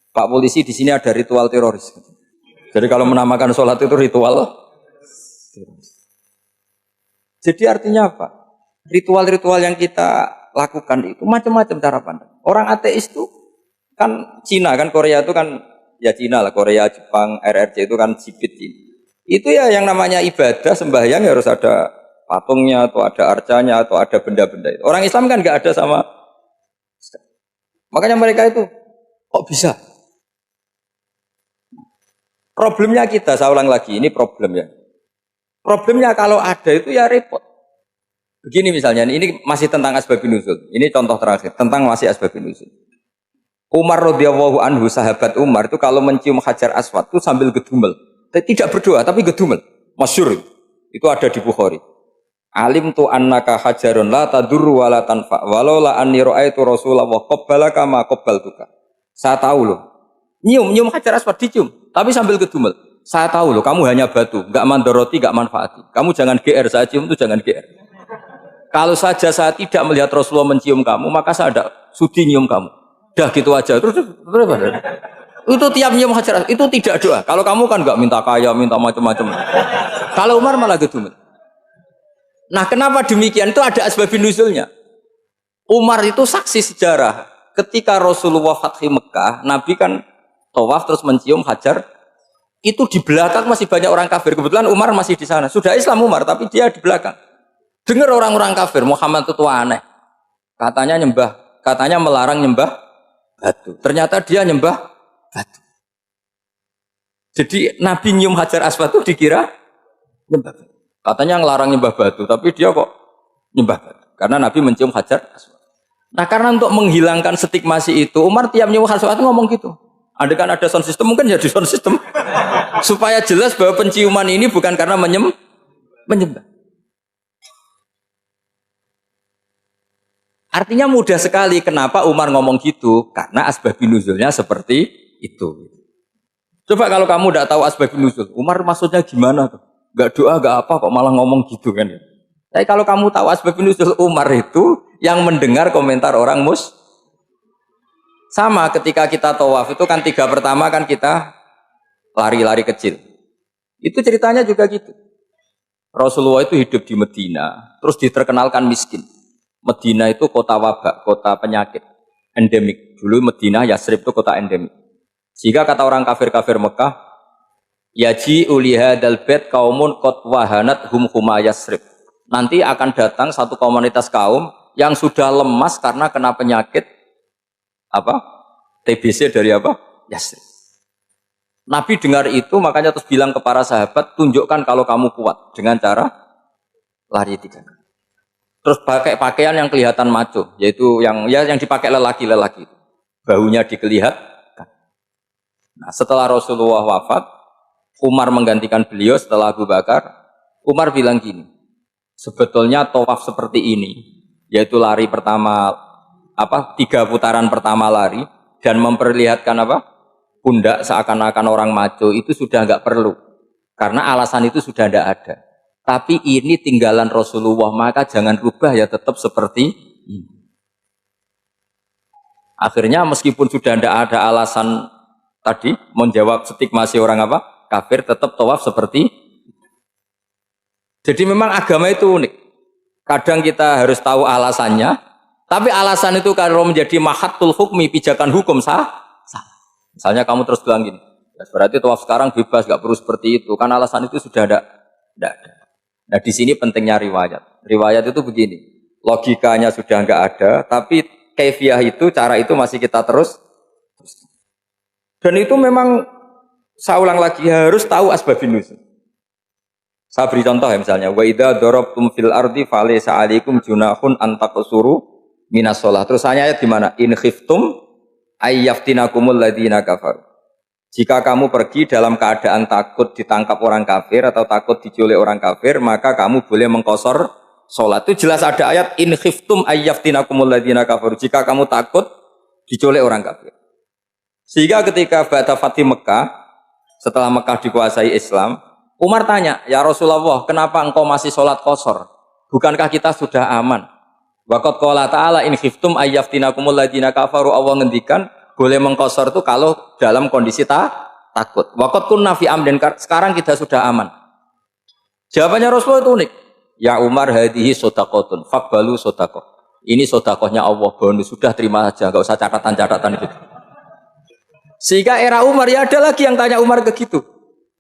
Pak polisi di sini ada ritual teroris. Jadi kalau menamakan sholat itu ritual teroris. Jadi artinya apa? Ritual-ritual yang kita lakukan itu macam-macam cara pandang. Orang ateis itu kan Cina, kan Korea itu kan ya Cina lah, Korea, Jepang, RRC itu kan sipit ini. Itu ya yang namanya ibadah sembahyang harus ada patungnya atau ada arcanya atau ada benda-benda itu. Orang Islam kan nggak ada sama. Makanya mereka itu kok bisa? Problemnya kita, saya ulang lagi, ini problem ya. Problemnya kalau ada itu ya repot. Begini misalnya, ini masih tentang asbabun nuzul. Ini contoh terakhir, tentang masih asbabun nuzul. Umar radhiyallahu anhu, sahabat Umar itu kalau mencium Hajar Aswad itu sambil gedumel. Tidak berdoa, tapi gedumel. Masyhur. Itu ada di Bukhari. Alim tu annaka hajarun la tadurru wa la tanfa. Walau la anni ra'aitu Rasulullah qabbalaka ma qabbaltuka. Saya tahu loh. Nyium Hajar Aswad dicium, tapi sambil gedumel. Saya tahu loh, kamu hanya batu, enggak mandoroti, enggak manfaati. Kamu jangan GR, saya cium itu jangan GR. Kalau saja saya tidak melihat Rasulullah mencium kamu, maka saya ada sudi nyium kamu. Dah gitu aja. Terus berapa? Itu tiap nyium Hajar, itu tidak doa. Kalau kamu kan nggak minta kaya, minta macam-macam. Kalau Umar malah gitu. Nah, kenapa demikian? Itu ada asbabun nuzulnya. Umar itu saksi sejarah. Ketika Rasulullah Fathi Mekah, Nabi kan tawaf terus mencium Hajar. Itu di belakang masih banyak orang kafir. Kebetulan Umar masih di sana. Sudah Islam Umar, tapi dia di belakang. Dengar orang-orang kafir, Muhammad itu aneh. Katanya melarang nyembah batu. Ternyata dia nyembah batu. Jadi Nabi nyium Hajar Aswad itu dikira nyembah batu. Katanya ngelarang nyembah batu, tapi dia kok nyembah batu. Karena Nabi mencium Hajar Aswad. Nah karena untuk menghilangkan stigmasi itu, Umar tiap nyium Hajar Aswad itu ngomong gitu. Andai kan ada sound system, mungkin jadi sound system. Supaya jelas bahwa penciuman ini bukan karena menyembah. Artinya mudah sekali kenapa Umar ngomong gitu, karena asbabun nuzulnya seperti itu. Coba kalau kamu tidak tahu asbabun nuzul, Umar maksudnya gimana tuh? Gak doa, gak apa, kok malah ngomong gitu kan ya. Tapi kalau kamu tahu asbabun nuzul Umar itu yang mendengar komentar orang sama ketika kita tawaf itu kan 3 pertama kan kita lari-lari kecil. Itu ceritanya juga gitu. Rasulullah itu hidup di Medina, terus diterkenalkan miskin. Medina itu kota wabak, kota penyakit, endemik. Dulu Medina, Yasrib itu kota endemik. Jika kata orang kafir-kafir Mekah, yaji uliha dalbet kaumun kot wahanat huma Yasrib. Nanti akan datang satu komunitas kaum yang sudah lemas karena kena penyakit TBC dari Yasrib. Nabi dengar itu, makanya terus bilang ke para sahabat, tunjukkan kalau kamu kuat dengan cara lari 3 kali. Terus pakai pakaian yang kelihatan maco, yaitu yang dipakai lelaki-lelaki. Bahunya dikelihatan. Nah, setelah Rasulullah wafat, Umar menggantikan beliau setelah Abu Bakar. Umar bilang gini, sebetulnya tawaf seperti ini, yaitu lari pertama 3 putaran pertama lari dan memperlihatkan pundak seakan-akan orang maco itu sudah enggak perlu. Karena alasan itu sudah tidak ada. Tapi ini tinggalan Rasulullah, maka jangan rubah ya tetap seperti ini. Akhirnya meskipun sudah tidak ada alasan tadi menjawab stigmasi orang apa kafir, tetap tawaf seperti. Jadi memang agama itu unik. Kadang kita harus tahu alasannya, tapi alasan itu kalau menjadi mahatul hukmi, pijakan hukum sah. Misalnya kamu terus bilang gini, ya berarti tawaf sekarang bebas, nggak perlu seperti itu. Kan alasan itu sudah ada. Nah di sini pentingnya riwayat. Riwayat itu begini, logikanya sudah nggak ada, tapi kaifiyah itu, cara itu masih kita terus. Dan itu memang saya ulang lagi harus tahu asbabun nuzul. Saya beri contoh ya misalnya, wa idza darabtum fil ardi falaysa 'alaikum junahun an taqsuru minas shalah. Terus ayat di mana? In khiftum ayyaftinakumul ladzina kafaru. Jika kamu pergi dalam keadaan takut ditangkap orang kafir atau takut diculik orang kafir, maka kamu boleh mengqasar salat. Itu jelas ada ayat in khiftum ayyaftinakumul ladzina kafaru. Jika kamu takut diculik orang kafir. Sehingga ketika ba'da Fatih Mekah, setelah Mekah dikuasai Islam, Umar tanya, ya Rasulullah, kenapa engkau masih sholat qasar? Bukankah kita sudah aman? Waqad qala ta'ala in khiftum ayyaftinakumul ladzina kafaru. Allah ngendikan boleh mengqasar itu kalau dalam kondisi takut. Waqad kunna fi amrin, sekarang kita sudah aman. Jawabannya Rasulullah itu unik. Ya Umar, hadhihi shadaqatun faqbalu shadaqah. Ini sedekahnya Allah, bonus, sudah terima saja, enggak usah catatan-catatan itu. Sehingga era Umar ya ada lagi yang tanya Umar begitu.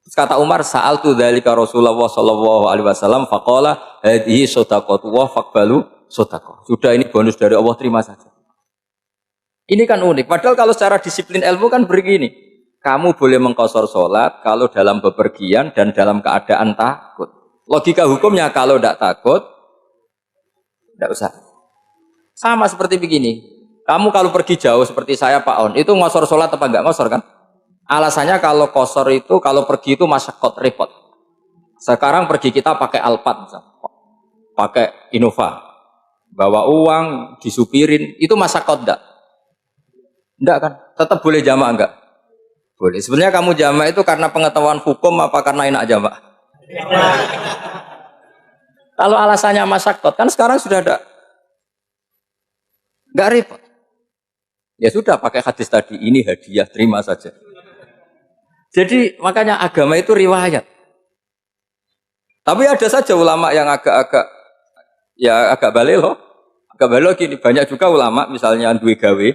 Terus kata Umar, sa'altu dzalika Rasulullah sallallahu alaihi wasallam faqala hadhihi shadaqatu wa faqbalu shadaqah. Sudah ini bonus dari Allah, terima saja. Ini kan unik. Padahal kalau secara disiplin ilmu kan begini. Kamu boleh mengqasar salat kalau dalam bepergian dan dalam keadaan takut. Logika hukumnya kalau tidak takut tidak usah. Sama seperti begini. Kamu kalau pergi jauh seperti saya Pak On, itu ngosor sholat apa enggak ngosor kan? Alasannya kalau kosor itu, kalau pergi itu masyakot, repot. Sekarang pergi kita pakai Alphard misalnya, pakai Innova, bawa uang, disupirin, itu masyakot enggak? Enggak kan? Tetap boleh jamak enggak? Boleh. Sebenarnya kamu jamak itu karena pengetahuan hukum apa karena enak jamak? Kalau alasannya masyakot, kan sekarang sudah ada. Enggak repot. Ya sudah pakai hadis tadi, ini hadiah, terima saja. Jadi makanya agama itu riwayat. Tapi ada saja ulama yang agak balik loh. Agak balik gini, banyak juga ulama misalnya duwe gawe,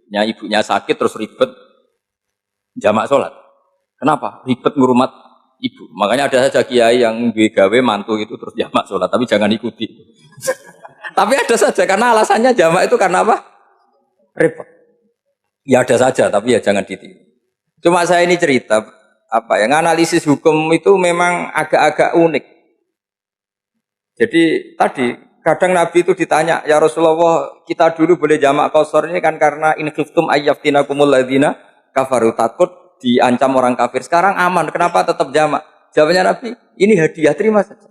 ibunya sakit terus ribet jamak sholat. Kenapa? Ribet ngurumat ibu. Makanya ada saja kiai yang duwe gawe mantu itu terus jamak sholat, tapi jangan ikuti. Tapi ada saja karena alasannya jamak itu karena apa? Repot. Ya ada saja, tapi ya jangan ditiru. Cuma saya ini cerita, yang analisis hukum itu memang agak-agak unik. Jadi tadi, kadang Nabi itu ditanya, ya Rasulullah, kita dulu boleh jamak qasar ini kan karena in khiftum ayyaftinakumul ladzina kafaru, takut diancam orang kafir. Sekarang aman, kenapa tetap jamak? Jawabannya Nabi, ini hadiah, terima saja.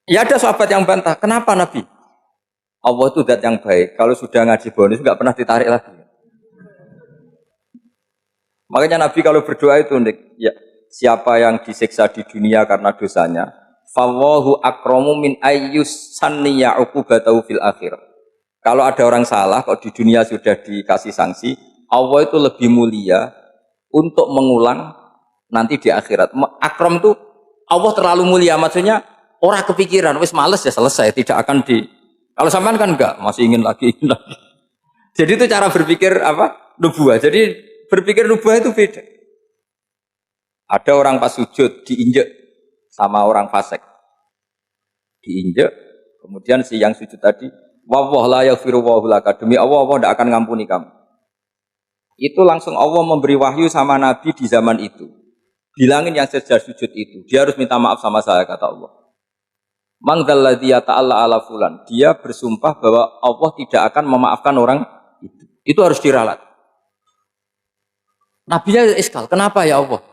Ya ada sahabat yang bantah, kenapa Nabi? Allah itu zat yang baik. Kalau sudah ngaji bonus nggak pernah ditarik lagi. Makanya Nabi kalau berdoa itu unik. Ya, siapa yang disiksa di dunia karena dosanya, fawahu akramu min ayyus sanniya uqubatahu fil akhir. Kalau ada orang salah, kok di dunia sudah dikasih sanksi, Allah itu lebih mulia untuk mengulang nanti di akhirat. Akram itu Allah terlalu mulia, maksudnya orang kepikiran, wis males ya selesai, tidak akan di. Kalau sampean kan enggak, masih ingin lagi. Jadi itu cara berpikir nubuah. Jadi berpikir nubuah itu beda. Ada orang pas sujud diinjek sama orang fasik. Diinjek, kemudian si yang sujud tadi, wallah la yaghfiru wallahu laka, demi Allah tidak akan ngampuni kamu. Itu langsung Allah memberi wahyu sama Nabi di zaman itu. Bilangin yang sedang sujud itu, dia harus minta maaf sama saya, kata Allah. Mangdalladzi ta'ala ala fulan. Dia bersumpah bahwa Allah tidak akan memaafkan orang itu. Itu harus diralat. Nabinya iskal. Kenapa ya Allah?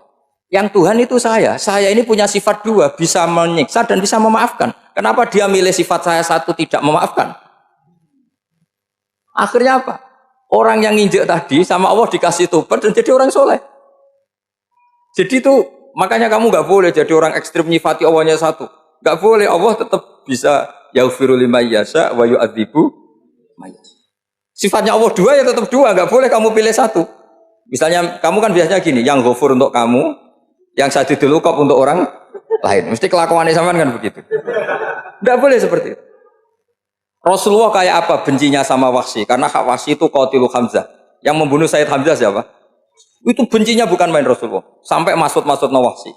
Yang Tuhan itu saya. Saya ini punya sifat dua, bisa menyiksa dan bisa memaafkan. Kenapa dia milih sifat saya satu tidak memaafkan? Akhirnya apa? Orang yang nginjek tadi sama Allah dikasih tobat dan jadi orang soleh. Jadi itu Makanya kamu nggak boleh jadi orang ekstrim nyifati Allahnya satu. Nggak boleh, Allah tetap bisa yaghfiru liman yasha wa yu'adzibu may yasha. Sifatnya Allah dua ya tetap dua, nggak boleh kamu pilih satu. Misalnya kamu kan biasanya gini, yang ghafur untuk kamu, yang sadidul uqab untuk orang lain. Mesti kelakuannya sampean kan begitu. Nggak boleh seperti itu. Rasulullah kayak apa bencinya sama Wahsy? Karena Wahsy itu qatilu Hamzah. Yang membunuh Sayyid Hamzah siapa? Itu bencinya bukan main Rasulullah. Sampai maksud-maksud Wahsy.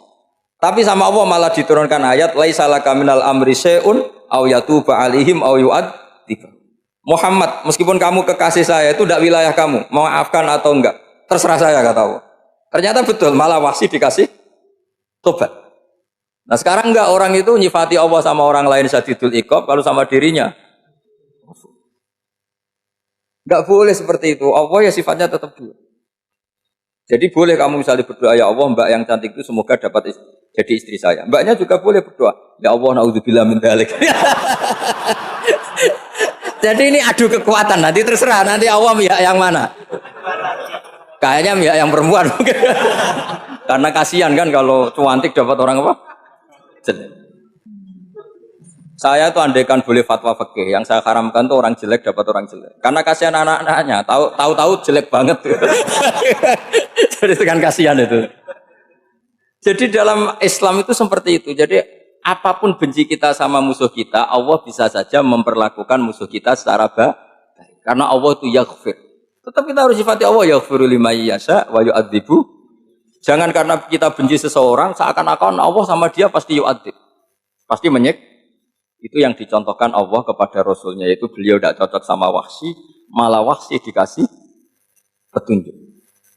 Tapi sama Allah malah diturunkan ayat laisa laka minal amri syai'un aw yatuba alaihim aw yu'adzib. Muhammad, meskipun kamu kekasih saya itu tidak wilayah kamu, maafkan atau enggak, terserah saya kata Allah. Ternyata betul, malah Wahsy dikasih tobat. Nah sekarang enggak, orang itu nyifati Allah sama orang lain sadidul iqab, kalau sama dirinya enggak boleh seperti itu. Allah ya sifatnya tetap dua. Jadi boleh kamu misalnya berdoa, ya Allah mbak yang cantik itu semoga dapat jadi istri saya. Mbaknya juga boleh berdoa, ya Allah naudzubillah min dzalik. Jadi ini adu kekuatan, nanti terserah nanti Allah ya yang mana. Kayaknya ya yang perempuan mungkin. Karena kasihan kan kalau cantik dapat orang apa? Jelek. Saya tuh andaikan boleh fatwa fikih, yang saya haramkan tuh orang jelek dapat orang jelek. Karena kasihan anak-anaknya, tahu-tahu jelek banget. Jadi itu kan kasihan itu. Jadi dalam Islam itu seperti itu. Jadi apapun benci kita sama musuh kita, Allah bisa saja memperlakukan musuh kita secara baik. Karena Allah itu yaghfir. Tetap kita harus sifati Allah yaghfiru liman yasha wa yu'adzibu. Jangan karena kita benci seseorang seakan-akan Allah sama dia pasti yu'adzib. Pasti menyik. Itu yang dicontohkan Allah kepada Rasulnya, yaitu beliau tidak cocok sama Wahsy, malah Wahsy dikasih petunjuk.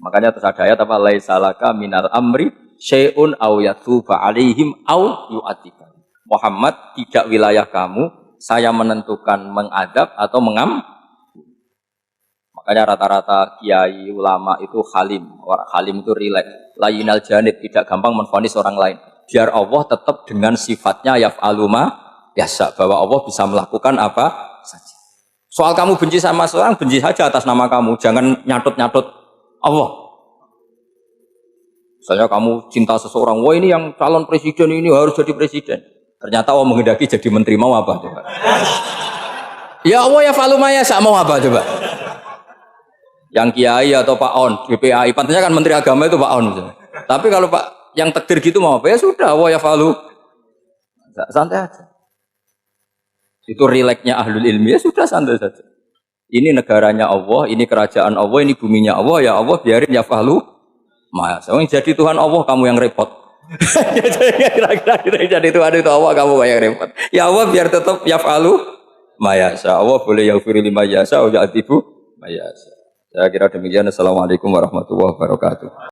Makanya terus ada ayat apa? Laisa laka minal amri syai'un aw yatuba alaihim aw yu'adzibah. Muhammad, tidak wilayah kamu, saya menentukan mengadab atau mengam. Makanya rata-rata kiai ulama itu halim. Orang halim itu rileks, layinal janib, tidak gampang menvonis orang lain. Biar Allah tetap dengan sifatnya yaf'alu ma biasa, bahwa Allah bisa melakukan apa saja. Soal kamu benci sama seorang, benci saja atas nama kamu, jangan nyatut-nyatut Allah. Misalnya kamu cinta seseorang, wah ini yang calon presiden ini harus jadi presiden. Ternyata Allah menghendaki jadi menteri, mau apa coba? Ya Allah ya falumaya sak mau apa coba? Yang kiai atau Pak On, BPAI, pantasnya kan menteri agama itu Pak On misalnya. Tapi kalau Pak yang takdir gitu mau apa? Ya sudah, Allah ya falu. Santai aja. Itu rileksnya ahlul ilmi, ya sudah santai saja. Ini negaranya Allah, ini kerajaan Allah, ini buminya Allah, ya Allah biarin ya fahlu. Mas, jadi Tuhan Allah, kamu yang repot. Kira-kira jadi Tuhan itu Allah, kamu yang repot. Ya Allah biar tetap ya fahlu. Mayasa, Allah boleh yaghfiru liman yasha wa yu'adzibu may yasha. Saya kira demikian. Assalamualaikum warahmatullahi wabarakatuh.